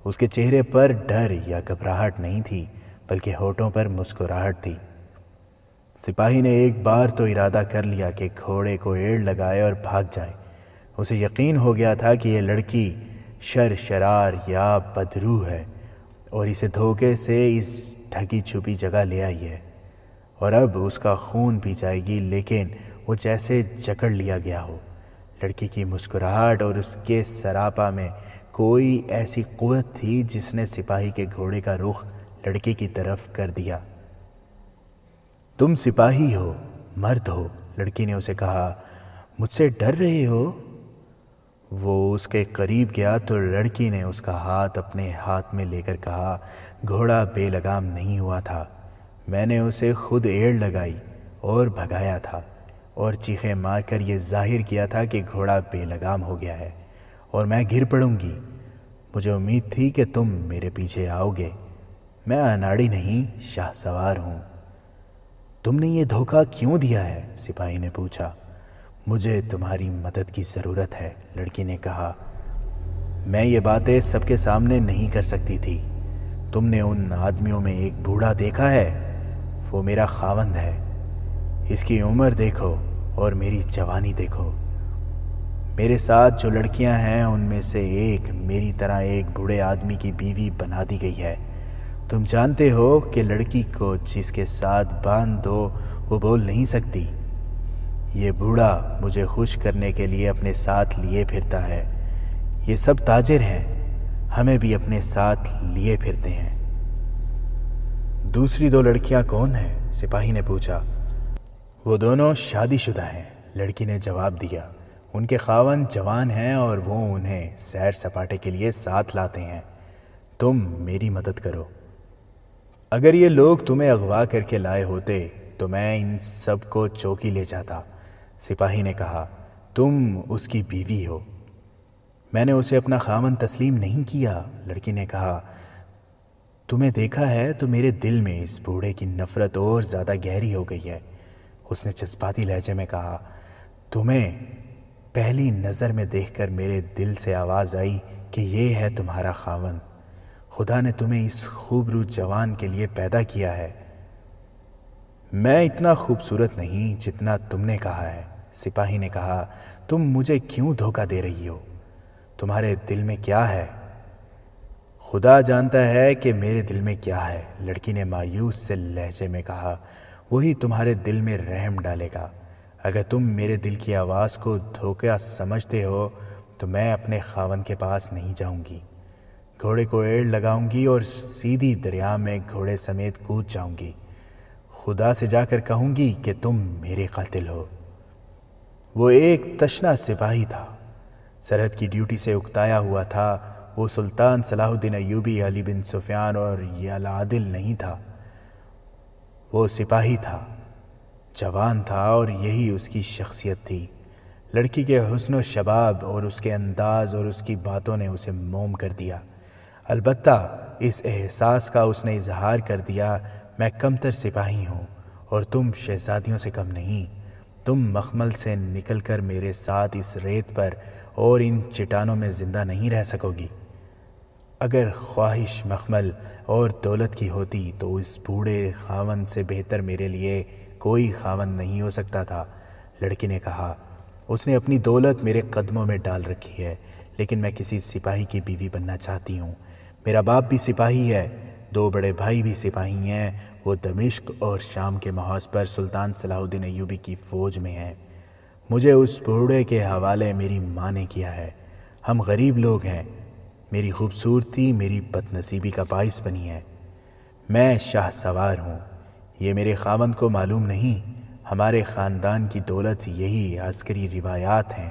اس کے چہرے پر ڈر یا گھبراہٹ نہیں تھی، بلکہ ہونٹوں پر مسکراہٹ تھی۔ سپاہی نے ایک بار تو ارادہ کر لیا کہ گھوڑے کو ایڑ لگائے اور بھاگ جائے۔ اسے یقین ہو گیا تھا کہ یہ لڑکی شر شرار یا بدروح ہے اور اسے دھوکے سے اس ڈھکی چھپی جگہ لے آئی ہے اور اب اس کا خون پی جائے گی، لیکن وہ جیسے جکڑ لیا گیا ہو۔ لڑکی کی مسکراہٹ اور اس کے سراپا میں کوئی ایسی قوت تھی جس نے سپاہی کے گھوڑے کا رخ لڑکی کی طرف کر دیا۔ تم سپاہی ہو، مرد ہو، لڑکی نے اسے کہا، مجھ سے ڈر رہے ہو؟ وہ اس کے قریب گیا تو لڑکی نے اس کا ہاتھ اپنے ہاتھ میں لے کر کہا، گھوڑا بے لگام نہیں ہوا تھا، میں نے اسے خود ایڑ لگائی اور بھگایا تھا اور چیخیں مار کر یہ ظاہر کیا تھا کہ گھوڑا بے لگام ہو گیا ہے اور میں گر پڑوں گی۔ مجھے امید تھی کہ تم میرے پیچھے آؤ گے۔ میں اناڑی نہیں، شاہ سوار ہوں۔ تم نے یہ دھوکہ کیوں دیا ہے؟ سپاہی نے پوچھا۔ مجھے تمہاری مدد کی ضرورت ہے، لڑکی نے کہا۔ میں یہ باتیں سب کے سامنے نہیں کر سکتی تھی۔ تم نے ان آدمیوں میں ایک بوڑھا دیکھا ہے؟ وہ میرا خاوند ہے۔ اس کی عمر دیکھو اور میری جوانی دیکھو۔ میرے ساتھ جو لڑکیاں ہیں ان میں سے ایک میری طرح ایک بوڑھے آدمی کی بیوی بنا دی گئی ہے۔ تم جانتے ہو کہ لڑکی کو جس کے ساتھ باندھ دو وہ بول نہیں سکتی۔ یہ بوڑھا مجھے خوش کرنے کے لیے اپنے ساتھ لیے پھرتا ہے۔ یہ سب تاجر ہیں، ہمیں بھی اپنے ساتھ لیے پھرتے ہیں۔ دوسری دو لڑکیاں کون ہیں؟ سپاہی نے پوچھا۔ وہ دونوں شادی شدہ ہیں، لڑکی نے جواب دیا۔ ان کے خاوند جوان ہیں اور وہ انہیں سیر سپاٹے کے لیے ساتھ لاتے ہیں۔ تم میری مدد کرو۔ اگر یہ لوگ تمہیں اغوا کر کے لائے ہوتے تو میں ان سب کو چوکی لے جاتا، سپاہی نے کہا۔ تم اس کی بیوی ہو۔ میں نے اسے اپنا خاوند تسلیم نہیں کیا، لڑکی نے کہا۔ تمہیں دیکھا ہے تو میرے دل میں اس بوڑھے کی نفرت اور زیادہ گہری ہو گئی ہے، اس نے جذباتی لہجے میں کہا۔ تمہیں پہلی نظر میں دیکھ کر میرے دل سے آواز آئی کہ یہ ہے تمہارا خاوند۔ خدا نے تمہیں اس خوبرو جوان کے لیے پیدا کیا ہے۔ میں اتنا خوبصورت نہیں جتنا تم نے کہا ہے، سپاہی نے کہا۔ تم مجھے کیوں دھوکہ دے رہی ہو؟ تمہارے دل میں کیا ہے؟ خدا جانتا ہے کہ میرے دل میں کیا ہے، لڑکی نے مایوس سے لہجے میں کہا۔ وہی تمہارے دل میں رحم ڈالے گا۔ اگر تم میرے دل کی آواز کو دھوکہ سمجھتے ہو تو میں اپنے خاوند کے پاس نہیں جاؤں گی۔ گھوڑے کو ایڑ لگاؤں گی اور سیدھی دریا میں گھوڑے سمیت کود جاؤں گی۔ خدا سے جا کر کہوں گی کہ تم میرے قاتل ہو۔ وہ ایک تشنا سپاہی تھا، سرحد کی ڈیوٹی سے اکتایا ہوا تھا۔ وہ سلطان صلاح الدین ایوبی، علی بن سفیان اور یلعادل نہیں تھا۔ وہ سپاہی تھا، جوان تھا اور یہی اس کی شخصیت تھی۔ لڑکی کے حسن و شباب اور اس کے انداز اور اس کی باتوں نے اسے موم کر دیا۔ البتہ اس احساس کا اس نے اظہار کر دیا، میں کمتر سپاہی ہوں اور تم شہزادیوں سے کم نہیں۔ تم مخمل سے نکل کر میرے ساتھ اس ریت پر اور ان چٹانوں میں زندہ نہیں رہ سکو گی۔ اگر خواہش مخمل اور دولت کی ہوتی تو اس بوڑھے خاوند سے بہتر میرے لیے کوئی خاوند نہیں ہو سکتا تھا، لڑکی نے کہا۔ اس نے اپنی دولت میرے قدموں میں ڈال رکھی ہے، لیکن میں کسی سپاہی کی بیوی بننا چاہتی ہوں۔ میرا باپ بھی سپاہی ہے، 2 بڑے بھائی بھی سپاہی ہیں، وہ دمشق اور شام کے محاذ پر سلطان صلاح الدین ایوبی کی فوج میں ہیں۔ مجھے اس بوڑھے کے حوالے میری ماں نے کیا ہے۔ ہم غریب لوگ ہیں، میری خوبصورتی میری بد نصیبی کا باعث بنی ہے۔ میں شاہ سوار ہوں، یہ میرے خاوند کو معلوم نہیں۔ ہمارے خاندان کی دولت یہی عسکری روایات ہیں۔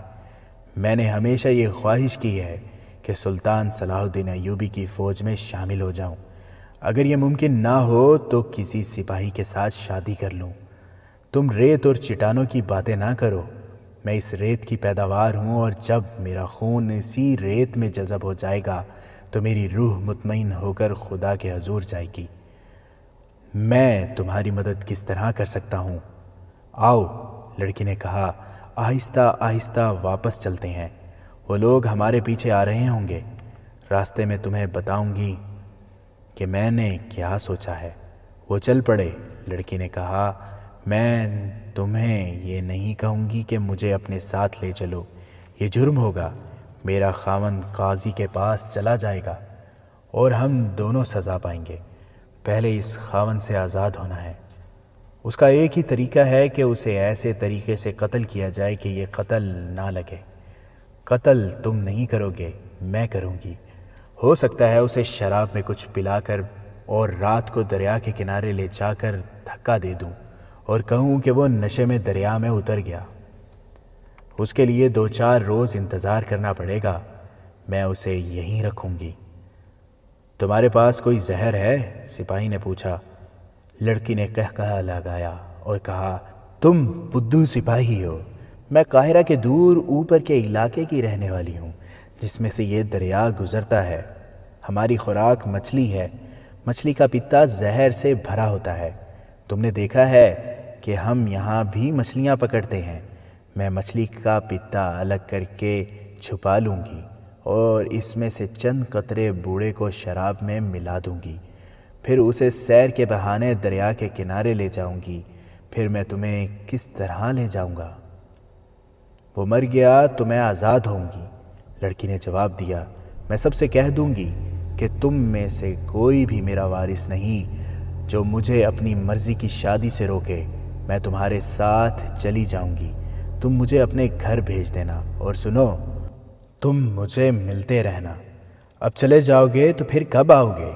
میں نے ہمیشہ یہ خواہش کی ہے کہ سلطان صلاح الدین ایوبی کی فوج میں شامل ہو جاؤں۔ اگر یہ ممکن نہ ہو تو کسی سپاہی کے ساتھ شادی کر لوں۔ تم ریت اور چٹانوں کی باتیں نہ کرو، میں اس ریت کی پیداوار ہوں، اور جب میرا خون اسی ریت میں جذب ہو جائے گا تو میری روح مطمئن ہو کر خدا کے حضور جائے گی۔ میں تمہاری مدد کس طرح کر سکتا ہوں؟ آؤ، لڑکی نے کہا، آہستہ آہستہ واپس چلتے ہیں، وہ لوگ ہمارے پیچھے آ رہے ہوں گے۔ راستے میں تمہیں بتاؤں گی کہ میں نے کیا سوچا ہے۔ وہ چل پڑے۔ لڑکی نے کہا، میں تمہیں یہ نہیں کہوں گی کہ مجھے اپنے ساتھ لے چلو، یہ جرم ہوگا۔ میرا خاوند قاضی کے پاس چلا جائے گا اور ہم دونوں سزا پائیں گے۔ پہلے اس خاوند سے آزاد ہونا ہے۔ اس کا ایک ہی طریقہ ہے کہ اسے ایسے طریقے سے قتل کیا جائے کہ یہ قتل نہ لگے۔ قتل تم نہیں کرو گے، میں کروں گی۔ ہو سکتا ہے اسے شراب میں کچھ پلا کر اور رات کو دریا کے کنارے لے جا کر دھکا دے دوں اور کہوں کہ وہ نشے میں دریا میں اتر گیا۔ اس کے لیے 2-4 روز انتظار کرنا پڑے گا۔ میں اسے یہیں رکھوں گی۔ تمہارے پاس کوئی زہر ہے؟ سپاہی نے پوچھا۔ لڑکی نے قہقہہ لگایا اور کہا، تم بدھو سپاہی ہو۔ میں قاہرہ کے دور اوپر کے علاقے کی رہنے والی ہوں جس میں سے یہ دریا گزرتا ہے۔ ہماری خوراک مچھلی ہے۔ مچھلی کا پتا زہر سے بھرا ہوتا ہے۔ تم نے دیکھا ہے کہ ہم یہاں بھی مچھلیاں پکڑتے ہیں۔ میں مچھلی کا پتا الگ کر کے چھپا لوں گی اور اس میں سے چند قطرے بوڑھے کو شراب میں ملا دوں گی، پھر اسے سیر کے بہانے دریا کے کنارے لے جاؤں گی۔ پھر میں تمہیں کس طرح لے جاؤں گا؟ وہ مر گیا تو میں آزاد ہوں گی۔ لڑکی نے جواب دیا، میں سب سے کہہ دوں گی کہ تم میں سے کوئی بھی میرا وارث نہیں جو مجھے اپنی مرضی کی شادی سے روکے۔ میں تمہارے ساتھ چلی جاؤں گی، تم مجھے اپنے گھر بھیج دینا، اور سنو، تم مجھے ملتے رہنا۔ اب چلے جاؤ گے تو پھر کب آؤ گے؟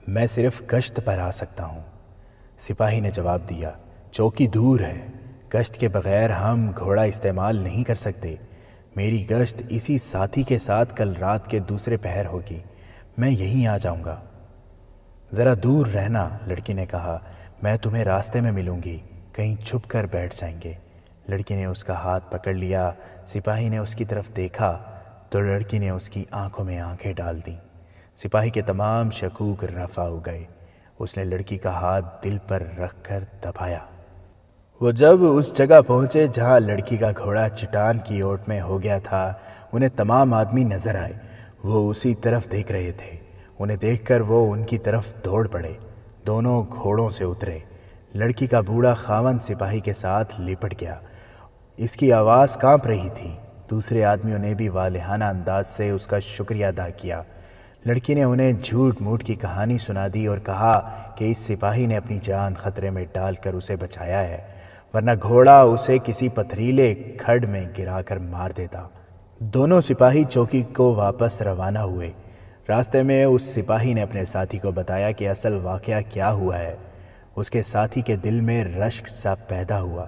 میں صرف گشت پر آ سکتا ہوں۔ سپاہی نے جواب دیا، چوکی دور ہے، گشت کے بغیر ہم گھوڑا استعمال نہیں کر سکتے۔ میری گشت اسی ساتھی کے ساتھ کل رات کے دوسرے پہر ہوگی، میں یہیں آ جاؤں گا۔ ذرا دور رہنا، لڑکی نے کہا، میں تمہیں راستے میں ملوں گی، کہیں چھپ کر بیٹھ جائیں گے۔ لڑکی نے اس کا ہاتھ پکڑ لیا۔ سپاہی نے اس کی طرف دیکھا تو لڑکی نے اس کی آنکھوں میں آنکھیں ڈال دیں۔ سپاہی کے تمام شکوک رفع ہو گئے۔ اس نے لڑکی کا ہاتھ دل پر رکھ کر دبایا۔ وہ جب اس جگہ پہنچے جہاں لڑکی کا گھوڑا چٹان کی اوٹ میں ہو گیا تھا، انہیں تمام آدمی نظر آئے۔ وہ اسی طرف دیکھ رہے تھے۔ انہیں دیکھ کر وہ ان کی طرف دوڑ پڑے۔ دونوں گھوڑوں سے اترے۔ لڑکی کا بوڑھا خاوند سپاہی کے ساتھ لپٹ گیا۔ اس کی آواز کانپ رہی تھی۔ دوسرے آدمیوں نے بھی والہانہ انداز سے اس کا شکریہ ادا کیا۔ لڑکی نے انہیں جھوٹ موٹ کی کہانی سنا دی اور کہا کہ اس سپاہی نے اپنی جان خطرے میں ڈال کر اسے بچایا ہے، ورنہ گھوڑا اسے کسی پتھریلے کھڈ میں گرا کر مار دیتا۔ دونوں سپاہی چوکی کو واپس روانہ ہوئے۔ راستے میں اس سپاہی نے اپنے ساتھی کو بتایا کہ اصل واقعہ کیا ہوا ہے۔ اس کے ساتھی کے دل میں رشک سا پیدا ہوا،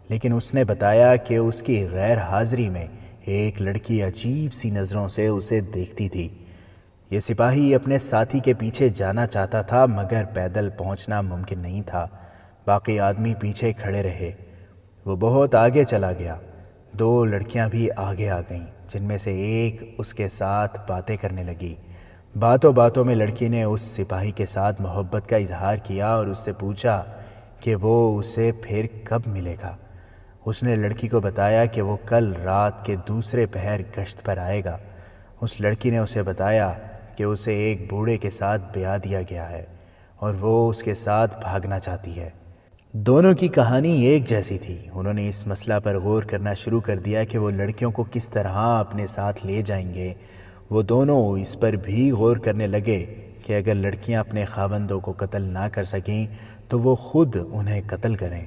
لیکن اس نے بتایا کہ اس کی غیر حاضری میں ایک لڑکی عجیب سی نظروں سے اسے دیکھتی تھی۔ یہ سپاہی اپنے ساتھی کے پیچھے جانا چاہتا تھا مگر پیدل پہنچنا ممکن نہیں تھا۔ باقی آدمی پیچھے کھڑے رہے۔ وہ بہت آگے چلا گیا۔ 2 لڑکیاں بھی آگے آ گئیں، جن میں سے ایک اس کے ساتھ باتیں کرنے لگی۔ باتوں باتوں میں لڑکی نے اس سپاہی کے ساتھ محبت کا اظہار کیا اور اس سے پوچھا کہ وہ اسے پھر کب ملے گا۔ اس نے لڑکی کو بتایا کہ وہ کل رات کے دوسرے پہر گشت پر آئے گا۔ اس لڑکی نے اسے بتایا کہ اسے ایک بوڑھے کے ساتھ بیاہ دیا گیا ہے اور وہ اس کے ساتھ بھاگنا چاہتی ہے۔ دونوں کی کہانی ایک جیسی تھی۔ انہوں نے اس مسئلہ پر غور کرنا شروع کر دیا کہ وہ لڑکیوں کو کس طرح اپنے ساتھ لے جائیں گے۔ وہ دونوں اس پر بھی غور کرنے لگے کہ اگر لڑکیاں اپنے خاوندوں کو قتل نہ کر سکیں تو وہ خود انہیں قتل کریں،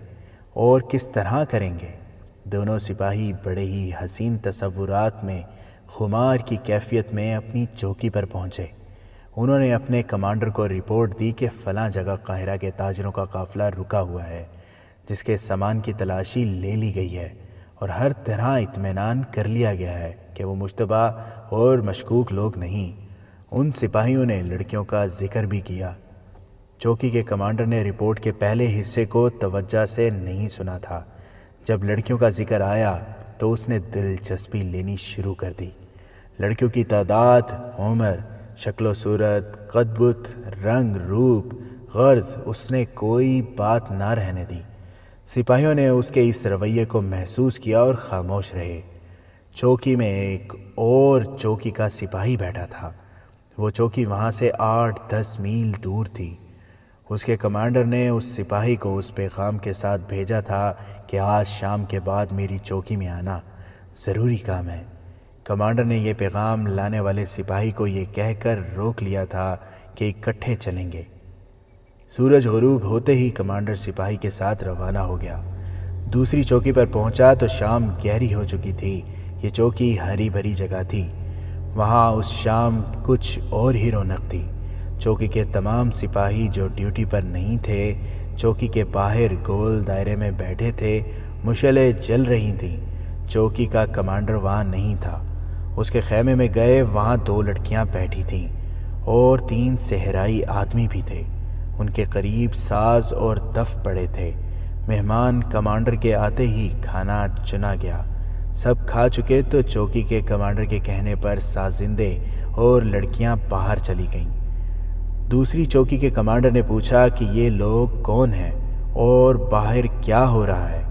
اور کس طرح کریں گے۔ دونوں سپاہی بڑے ہی حسین تصورات میں خمار کی کیفیت میں اپنی چوکی پر پہنچے۔ انہوں نے اپنے کمانڈر کو رپورٹ دی کہ فلاں جگہ قاہرہ کے تاجروں کا قافلہ رکا ہوا ہے، جس کے سامان کی تلاشی لے لی گئی ہے اور ہر طرح اطمینان کر لیا گیا ہے کہ وہ مشتبہ اور مشکوک لوگ نہیں۔ ان سپاہیوں نے لڑکیوں کا ذکر بھی کیا۔ چوکی کے کمانڈر نے رپورٹ کے پہلے حصے کو توجہ سے نہیں سنا تھا۔ جب لڑکیوں کا ذکر آیا تو اس نے دلچسپی لینی شروع کر دی۔ لڑکیوں کی تعداد، عمر، شکل و صورت، قد بت، رنگ روپ، غرض، اس نے کوئی بات نہ رہنے دی۔ سپاہیوں نے اس کے اس رویے کو محسوس کیا اور خاموش رہے۔ چوکی میں ایک اور چوکی کا سپاہی بیٹھا تھا۔ وہ چوکی وہاں سے 8-10 میل دور تھی۔ اس کے کمانڈر نے اس سپاہی کو اس پیغام کے ساتھ بھیجا تھا کہ آج شام کے بعد میری چوکی میں آنا، ضروری کام ہے۔ کمانڈر نے یہ پیغام لانے والے سپاہی کو یہ کہہ کر روک لیا تھا کہ اکٹھے چلیں گے۔ سورج غروب ہوتے ہی کمانڈر سپاہی کے ساتھ روانہ ہو گیا۔ دوسری چوکی پر پہنچا تو شام گہری ہو چکی تھی۔ یہ چوکی ہری بھری جگہ تھی۔ وہاں اس شام کچھ اور ہی رونق تھی۔ چوکی کے تمام سپاہی جو ڈیوٹی پر نہیں تھے، چوکی کے باہر گول دائرے میں بیٹھے تھے۔ مشعلیں جل رہی تھیں۔ چوکی کا کمانڈر وہاں نہیں تھا۔ اس کے خیمے میں گئے، وہاں 2 لڑکیاں بیٹھی تھیں اور 3 صحرائی آدمی بھی تھے۔ ان کے قریب ساز اور دف پڑے تھے۔ مہمان کمانڈر کے آتے ہی کھانا چنا گیا۔ سب کھا چکے تو چوکی کے کمانڈر کے کہنے پر سازندے اور لڑکیاں باہر چلی گئیں۔ دوسری چوکی کے کمانڈر نے پوچھا کہ یہ لوگ کون ہیں اور باہر کیا ہو رہا ہے؟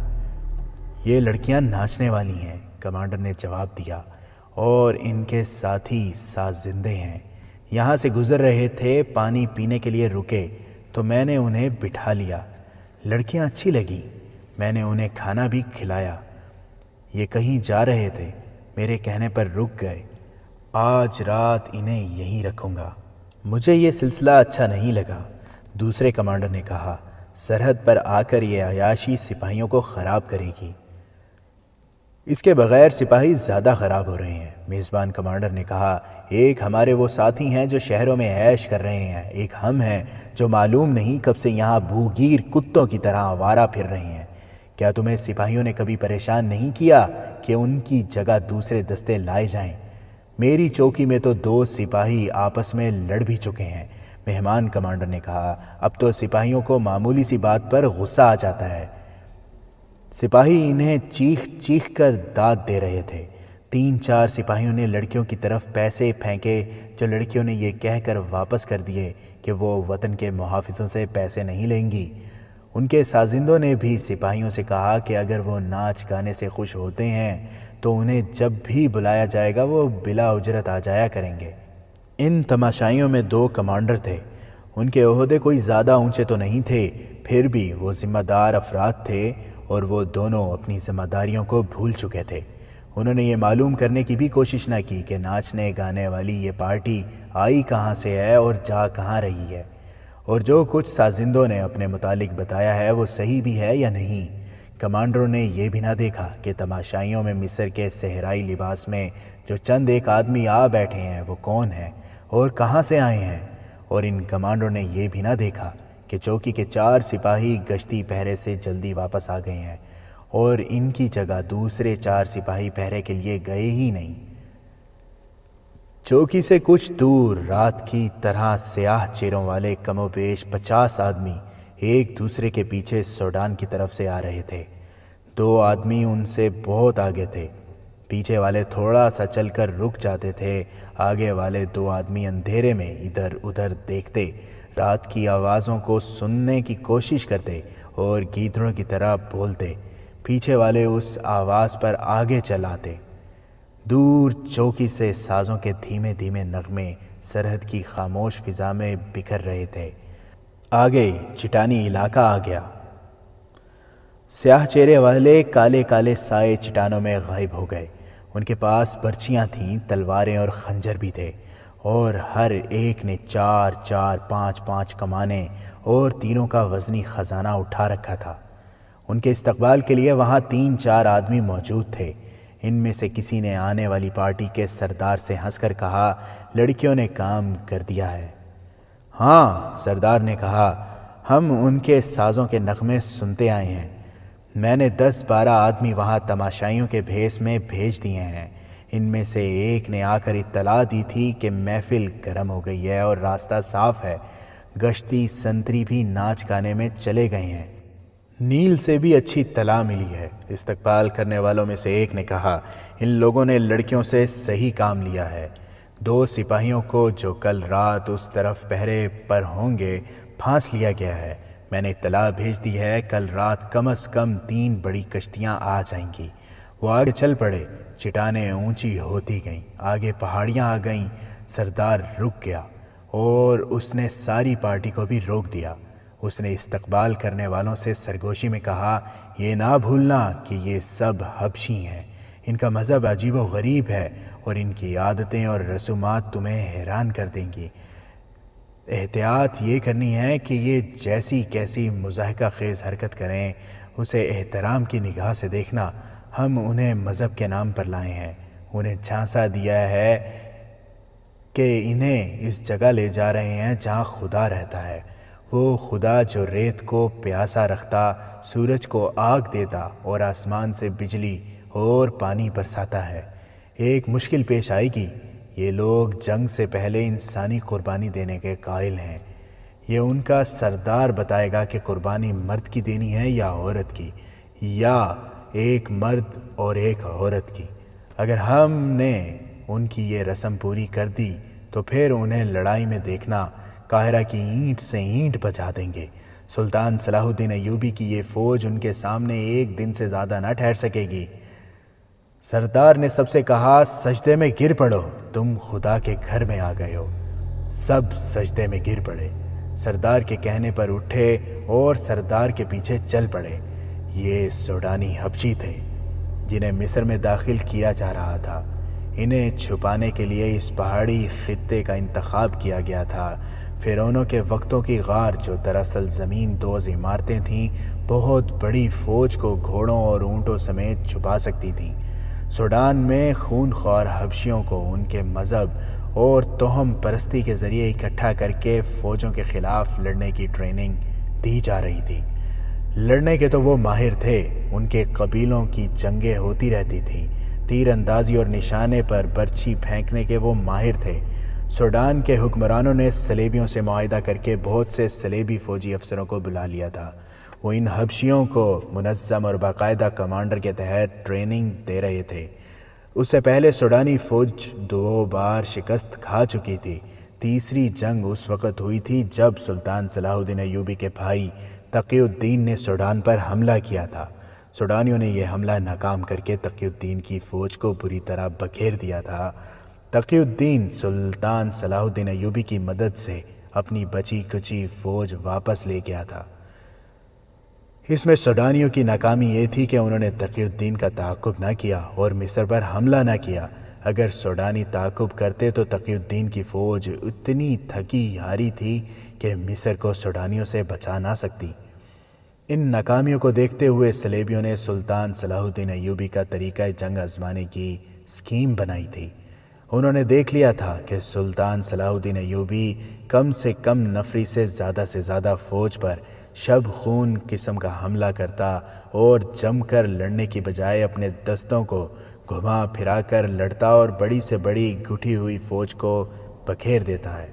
یہ لڑکیاں ناچنے والی ہیں، کمانڈر نے جواب دیا، اور ان کے ساتھی سازندے ہیں۔ یہاں سے گزر رہے تھے، پانی پینے کے لیے رکے تو میں نے انہیں بٹھا لیا۔ لڑکیاں اچھی لگیں، میں نے انہیں کھانا بھی کھلایا۔ یہ کہیں جا رہے تھے، میرے کہنے پر رک گئے۔ آج رات انہیں یہیں رکھوں گا۔ مجھے یہ سلسلہ اچھا نہیں لگا، دوسرے کمانڈر نے کہا۔ سرحد پر آ کر یہ عیاشی سپاہیوں کو خراب کرے گی۔ اس کے بغیر سپاہی زیادہ خراب ہو رہے ہیں، میزبان کمانڈر نے کہا۔ ایک ہمارے وہ ساتھی ہیں جو شہروں میں عیش کر رہے ہیں، ایک ہم ہیں جو معلوم نہیں کب سے یہاں بھوگیر کتوں کی طرح آوارہ پھر رہے ہیں۔ کیا تمہیں سپاہیوں نے کبھی پریشان نہیں کیا کہ ان کی جگہ دوسرے دستے لائے جائیں؟ میری چوکی میں تو 2 سپاہی آپس میں لڑ بھی چکے ہیں، مہمان کمانڈر نے کہا۔ اب تو سپاہیوں کو معمولی سی بات پر غصہ آ جاتا ہے۔ سپاہی انہیں چیخ چیخ کر داد دے رہے تھے۔ 3-4 سپاہیوں نے لڑکیوں کی طرف پیسے پھینکے، جو لڑکیوں نے یہ کہہ کر واپس کر دیے کہ وہ وطن کے محافظوں سے پیسے نہیں لیں گی۔ ان کے سازندوں نے بھی سپاہیوں سے کہا کہ اگر وہ ناچ گانے سے خوش ہوتے ہیں تو انہیں جب بھی بلایا جائے گا وہ بلا اجرت آ جایا کریں گے۔ ان تماشائیوں میں 2 کمانڈر تھے۔ ان کے عہدے کوئی زیادہ اونچے تو نہیں تھے، پھر بھی وہ ذمہ دار افراد تھے اور وہ دونوں اپنی ذمہ داریوں کو بھول چکے تھے۔ انہوں نے یہ معلوم کرنے کی بھی کوشش نہ کی کہ ناچنے گانے والی یہ پارٹی آئی کہاں سے ہے اور جا کہاں رہی ہے، اور جو کچھ سازندوں نے اپنے متعلق بتایا ہے وہ صحیح بھی ہے یا نہیں۔ کمانڈروں نے یہ بھی نہ دیکھا کہ تماشائیوں میں مصر کے صحرائی لباس میں جو چند ایک آدمی آ بیٹھے ہیں وہ کون ہیں اور کہاں سے آئے ہیں، اور ان کمانڈروں نے یہ بھی نہ دیکھا کہ چوکی کے 4 سپاہی گشتی پہرے سے جلدی واپس آ گئے ہیں اور ان کی جگہ دوسرے 4 سپاہی پہرے کے لیے گئے ہی نہیں۔ چوکی سے کچھ دور رات کی طرح سیاہ چہروں والے کم و بیش 50 آدمی ایک دوسرے کے پیچھے سوڈان کی طرف سے آ رہے تھے۔ 2 آدمی ان سے بہت آگے تھے۔ پیچھے والے تھوڑا سا چل کر رک جاتے تھے، آگے والے 2 آدمی اندھیرے میں ادھر ادھر دیکھتے، رات کی آوازوں کو سننے کی کوشش کرتے اور گیدڑوں کی طرح بولتے۔ پیچھے والے اس آواز پر آگے چل آتے۔ دور چوکی سے سازوں کے دھیمے دھیمے نغمے سرحد کی خاموش فضا میں بکھر رہے تھے۔ آگے چٹانی علاقہ آ گیا۔ سیاہ چہرے والے کالے کالے سائے چٹانوں میں غائب ہو گئے۔ ان کے پاس برچیاں تھیں، تلواریں اور خنجر بھی تھے، اور ہر ایک نے 4 4 5 5 کمانیں اور تیروں کا وزنی خزانہ اٹھا رکھا تھا۔ ان کے استقبال کے لیے وہاں 3 4 آدمی موجود تھے۔ ان میں سے کسی نے آنے والی پارٹی کے سردار سے ہنس کر کہا، لڑکیوں نے کام کر دیا ہے۔ ہاں، سردار نے کہا، ہم ان کے سازوں کے نغمے سنتے آئے ہیں۔ میں نے 10 12 آدمی وہاں تماشائیوں کے بھیس میں بھیج دیے ہیں۔ ان میں سے ایک نے آ کر اطلاع دی تھی کہ محفل گرم ہو گئی ہے اور راستہ صاف ہے۔ گشتی سنتری بھی ناچ گانے میں چلے گئے ہیں۔ نیل سے بھی اچھی اطلاع ملی ہے۔ استقبال کرنے والوں میں سے ایک نے کہا، ان لوگوں نے لڑکیوں سے صحیح کام لیا ہے۔ 2 سپاہیوں کو جو کل رات اس طرف پہرے پر ہوں گے پھانس لیا گیا ہے۔ میں نے اطلاع بھیج دی ہے، کل رات کم از کم 3 بڑی کشتیاں آ جائیں گی۔ وہ آگے چل پڑے، چٹانیں اونچی ہوتی گئیں، آگے پہاڑیاں آ گئیں۔ سردار رک گیا اور اس نے ساری پارٹی کو بھی روک دیا۔ اس نے استقبال کرنے والوں سے سرگوشی میں کہا، یہ نہ بھولنا کہ یہ سب حبشی ہیں۔ ان کا مذہب عجیب و غریب ہے اور ان کی عادتیں اور رسومات تمہیں حیران کر دیں گی۔ احتیاط یہ کرنی ہے کہ یہ جیسی کیسی مضحکہ خیز حرکت کریں اسے احترام کی نگاہ سے دیکھنا۔ ہم انہیں مذہب کے نام پر لائے ہیں، انہیں جھانسا دیا ہے کہ انہیں اس جگہ لے جا رہے ہیں جہاں خدا رہتا ہے، وہ خدا جو ریت کو پیاسا رکھتا، سورج کو آگ دیتا اور آسمان سے بجلی اور پانی برساتا ہے۔ ایک مشکل پیش آئے گی، یہ لوگ جنگ سے پہلے انسانی قربانی دینے کے قائل ہیں۔ یہ ان کا سردار بتائے گا کہ قربانی مرد کی دینی ہے یا عورت کی، یا ایک مرد اور ایک عورت کی۔ اگر ہم نے ان کی یہ رسم پوری کر دی تو پھر انہیں لڑائی میں دیکھنا، قاہرہ کی اینٹ سے اینٹ بجا دیں گے۔ سلطان صلاح الدین ایوبی کی یہ فوج ان کے سامنے ایک دن سے زیادہ نہ ٹھہر سکے گی۔ سردار نے سب سے کہا، سجدے میں گر پڑو، تم خدا کے گھر میں آ گئے ہو۔ سب سجدے میں گر پڑے، سردار کے کہنے پر اٹھے اور سردار کے پیچھے چل پڑے۔ یہ سوڈانی حبشی تھے جنہیں مصر میں داخل کیا جا رہا تھا۔ انہیں چھپانے کے لیے اس پہاڑی خطے کا انتخاب کیا گیا تھا۔ فرعونوں کے وقتوں کی غار، جو دراصل زمین دوز عمارتیں تھیں، بہت بڑی فوج کو گھوڑوں اور اونٹوں سمیت چھپا سکتی تھیں۔ سوڈان میں خون خوار حبشیوں کو ان کے مذہب اور توہم پرستی کے ذریعے اکٹھا کر کے فوجوں کے خلاف لڑنے کی ٹریننگ دی جا رہی تھی۔ لڑنے کے تو وہ ماہر تھے، ان کے قبیلوں کی جنگیں ہوتی رہتی تھیں۔ تیر اندازی اور نشانے پر برچھی پھینکنے کے وہ ماہر تھے۔ سوڈان کے حکمرانوں نے صلیبیوں سے معاہدہ کر کے بہت سے صلیبی فوجی افسروں کو بلا لیا تھا۔ وہ ان حبشیوں کو منظم اور باقاعدہ کمانڈر کے تحت ٹریننگ دے رہے تھے۔ اس سے پہلے سوڈانی فوج 2 بار شکست کھا چکی تھی۔ تیسری جنگ اس وقت ہوئی تھی جب سلطان صلاح الدین ایوبی کے بھائی تقی الدین نے سوڈان پر حملہ کیا تھا۔ سوڈانیوں نے یہ حملہ ناکام کر کے تقی الدین کی فوج کو بری طرح بکھیر دیا تھا۔ تقی الدین سلطان صلاح الدین ایوبی کی مدد سے اپنی بچی کچی فوج واپس لے گیا تھا۔ اس میں سوڈانیوں کی ناکامی یہ تھی کہ انہوں نے تقی الدین کا تعاقب نہ کیا اور مصر پر حملہ نہ کیا۔ اگر سوڈانی تعاقب کرتے تو تقی الدین کی فوج اتنی تھکی ہاری تھی کہ مصر کو سوڈانیوں سے بچا نہ سکتی۔ ان ناکامیوں کو دیکھتے ہوئے صلیبیوں نے سلطان صلاح الدین ایوبی کا طریقہ جنگ آزمانے کی اسکیم بنائی تھی۔ انہوں نے دیکھ لیا تھا کہ سلطان صلاح الدین ایوبی کم سے کم نفری سے زیادہ فوج پر شب خون قسم کا حملہ کرتا اور جم کر لڑنے کی بجائے اپنے دستوں کو گھما پھرا کر لڑتا اور بڑی سے بڑی گٹھی ہوئی فوج کو بکھیر دیتا ہے۔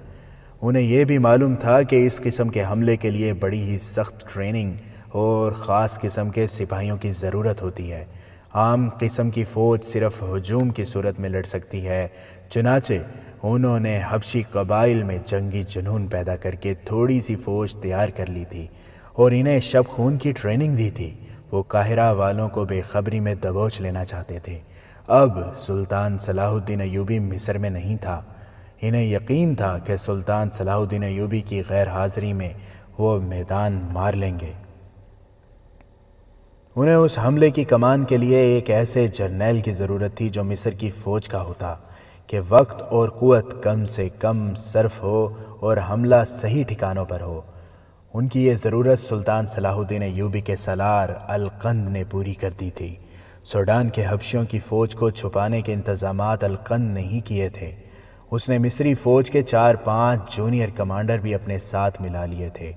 انہیں یہ بھی معلوم تھا کہ اس قسم کے حملے کے لیے بڑی ہی سخت ٹریننگ اور خاص قسم کے سپاہیوں کی ضرورت ہوتی ہے۔ عام قسم کی فوج صرف ہجوم کی صورت میں لڑ سکتی ہے۔ چنانچہ انہوں نے حبشی قبائل میں جنگی جنون پیدا کر کے تھوڑی سی فوج تیار کر لی تھی اور انہیں شب خون کی ٹریننگ دی تھی۔ وہ قاہرہ والوں کو بے خبری میں دبوچ لینا چاہتے تھے۔ اب سلطان صلاح الدین ایوبی مصر میں نہیں تھا۔ انہیں یقین تھا کہ سلطان صلاح الدین ایوبی کی غیر حاضری میں وہ میدان مار لیں گے۔ انہیں اس حملے کی کمان کے لیے ایک ایسے جرنیل کی ضرورت تھی جو مصر کی فوج کا ہوتا کہ وقت اور قوت کم سے کم صرف ہو اور حملہ صحیح ٹھکانوں پر ہو۔ ان کی یہ ضرورت سلطان صلاح الدین ایوبی کے سالار القند نے پوری کر دی تھی۔ سوڈان کے حبشیوں کی فوج کو چھپانے کے انتظامات القند نے ہی کیے تھے۔ اس نے مصری فوج کے 4-5 جونیئر کمانڈر بھی اپنے ساتھ ملا لیے تھے۔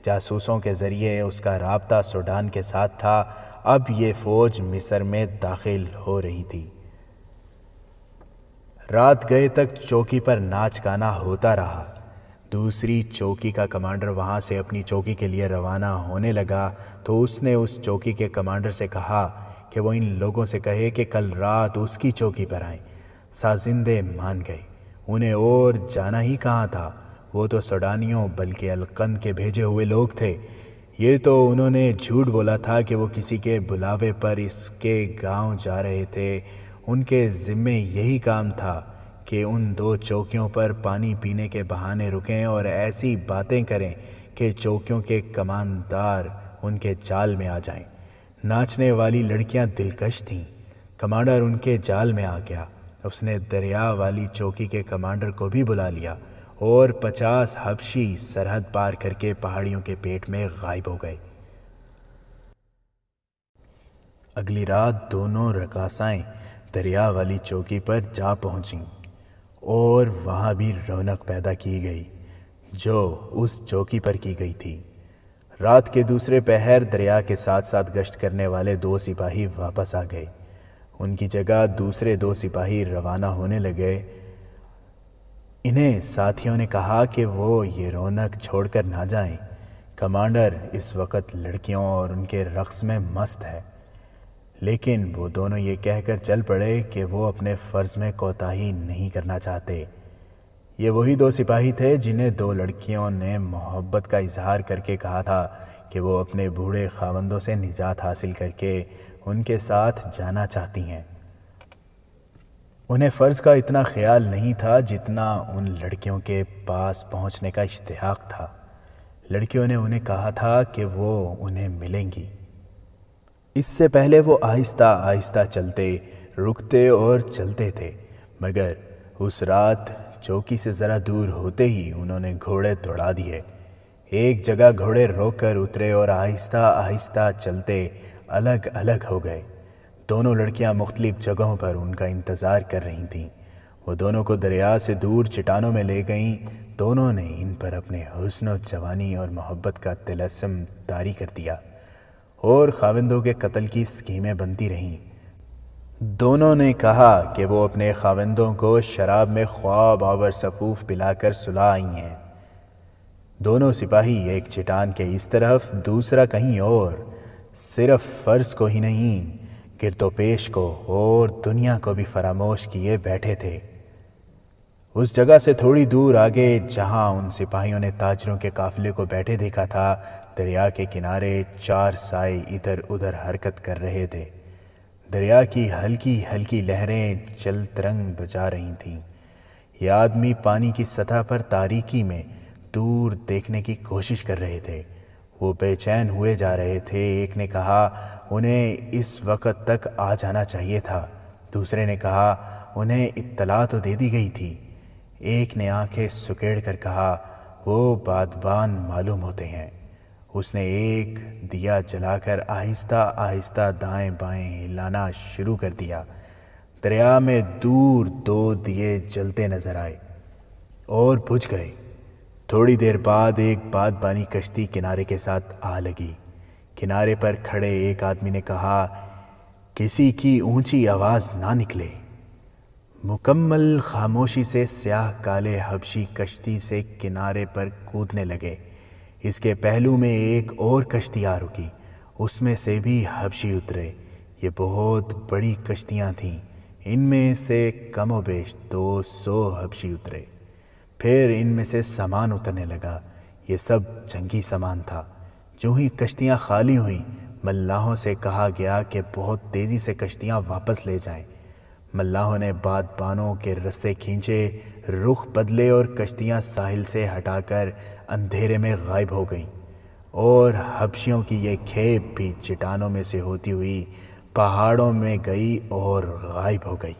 جاسوسوں کے ذریعے اس کا رابطہ سوڈان کے ساتھ تھا۔ اب یہ فوج مصر میں داخل ہو رہی تھی۔ رات گئے تک چوکی پر ناچ گانا ہوتا رہا۔ دوسری چوکی کا کمانڈر وہاں سے اپنی چوکی کے لیے روانہ ہونے لگا تو اس نے اس چوکی کے کمانڈر سے کہا کہ وہ ان لوگوں سے کہے کہ کل رات اس کی چوکی پر آئیں۔ سازندے مان گئے۔ انہیں اور جانا ہی کہاں تھا، وہ تو سوڈانیوں بلکہ القند کے بھیجے ہوئے لوگ تھے۔ یہ تو انہوں نے جھوٹ بولا تھا کہ وہ کسی کے بلاوے پر اس کے گاؤں جا رہے تھے۔ ان کے ذمے یہی کام تھا کہ ان 2 چوکیوں پر پانی پینے کے بہانے رکیں اور ایسی باتیں کریں کہ چوکیوں کے کماندار ان کے جال میں آ جائیں۔ ناچنے والی لڑکیاں دلکش تھیں۔ کمانڈر ان کے جال میں آ گیا۔ اس نے دریا والی چوکی کے کمانڈر کو بھی بلا لیا اور 50 حبشی سرحد پار کر کے پہاڑیوں کے پیٹ میں غائب ہو گئے۔ اگلی رات دونوں رقاصائیں دریا والی چوکی پر جا پہنچیں اور وہاں بھی رونق پیدا کی گئی جو اس چوکی پر کی گئی تھی۔ رات کے دوسرے پہر دریا کے ساتھ ساتھ گشت کرنے والے 2 سپاہی واپس آ گئے۔ ان کی جگہ دوسرے 2 سپاہی روانہ ہونے لگے۔ انہیں ساتھیوں نے کہا کہ وہ یہ رونق چھوڑ کر نہ جائیں۔ کمانڈر اس وقت لڑکیوں اور ان کے رقص میں مست ہے۔ لیکن وہ دونوں یہ کہہ کر چل پڑے کہ وہ اپنے فرض میں کوتاہی نہیں کرنا چاہتے۔ یہ وہی 2 سپاہی تھے جنہیں 2 لڑکیوں نے محبت کا اظہار کر کے کہا تھا کہ وہ اپنے بوڑھے خاوندوں سے نجات حاصل کر کے ان کے ساتھ جانا چاہتی ہیں۔ انہیں فرض کا اتنا خیال نہیں تھا جتنا ان لڑکیوں کے پاس پہنچنے کا اشتیاق تھا۔ لڑکیوں نے انہیں کہا تھا کہ وہ انہیں ملیں گی۔ اس سے پہلے وہ آہستہ آہستہ چلتے، رکتے اور چلتے تھے، مگر اس رات چوکی سے ذرا دور ہوتے ہی انہوں نے گھوڑے دوڑا دیے۔ ایک جگہ گھوڑے روک کر اترے اور آہستہ آہستہ چلتے الگ الگ ہو گئے۔ دونوں لڑکیاں مختلف جگہوں پر ان کا انتظار کر رہی تھیں۔ وہ دونوں کو دریا سے دور چٹانوں میں لے گئیں۔ دونوں نے ان پر اپنے حسن و جوانی اور محبت کا طلسم طاری کر دیا اور خاوندوں کے قتل کی اسکیمیں بنتی رہیں۔ دونوں نے کہا کہ وہ اپنے خاوندوں کو شراب میں خواب آور سفوف پلا کر سلا آئی ہیں۔ دونوں سپاہی ایک چٹان کے اس طرف دوسرا کہیں اور، صرف فرض کو ہی نہیں گرد و پیش کو اور دنیا کو بھی فراموش کیے بیٹھے تھے۔ اس جگہ سے تھوڑی دور آگے جہاں ان سپاہیوں نے تاجروں کے قافلے کو بیٹھے دیکھا تھا، دریا کے کنارے 4 سائے ادھر ادھر حرکت کر رہے تھے۔ دریا کی ہلکی ہلکی لہریں جل ترنگ بجا رہی تھیں۔ یہ آدمی پانی کی سطح پر تاریکی میں دور دیکھنے کی کوشش کر رہے تھے۔ وہ بے چین ہوئے جا رہے تھے۔ ایک نے کہا انہیں اس وقت تک آ جانا چاہیے تھا۔ دوسرے نے کہا انہیں اطلاع تو دے دی گئی تھی۔ ایک نے آنکھیں سکیڑ کر کہا وہ بادبان معلوم ہوتے ہیں۔ اس نے ایک دیا جلا کر آہستہ آہستہ دائیں بائیں ہلانا شروع کر دیا۔ دریا میں دور 2 دیے جلتے نظر آئے اور بجھ گئے۔ تھوڑی دیر بعد ایک بادبانی کشتی کنارے کے ساتھ آ لگی۔ کنارے پر کھڑے ایک آدمی نے کہا کسی کی اونچی آواز نہ نکلے۔ مکمل خاموشی سے سیاہ کالے حبشی کشتی سے کنارے پر کودنے لگے۔ اس کے پہلو میں ایک اور کشتی آ رکی، اس میں سے بھی حبشی اترے۔ یہ بہت بڑی کشتیاں تھیں، ان میں سے کم و بیش 200 حبشی اترے۔ پھر ان میں سے سامان اترنے لگا۔ یہ سب جنگی سامان تھا۔ جو ہی کشتیاں خالی ہوئیں، ملاحوں سے کہا گیا کہ بہت تیزی سے کشتیاں واپس لے جائیں۔ ملاحوں نے بادبانوں کے رسے کھینچے، رخ بدلے اور کشتیاں ساحل سے ہٹا کر اندھیرے میں غائب ہو گئیں اور حبشیوں کی یہ کھیپ بھی چٹانوں میں سے ہوتی ہوئی پہاڑوں میں گئی اور غائب ہو گئی۔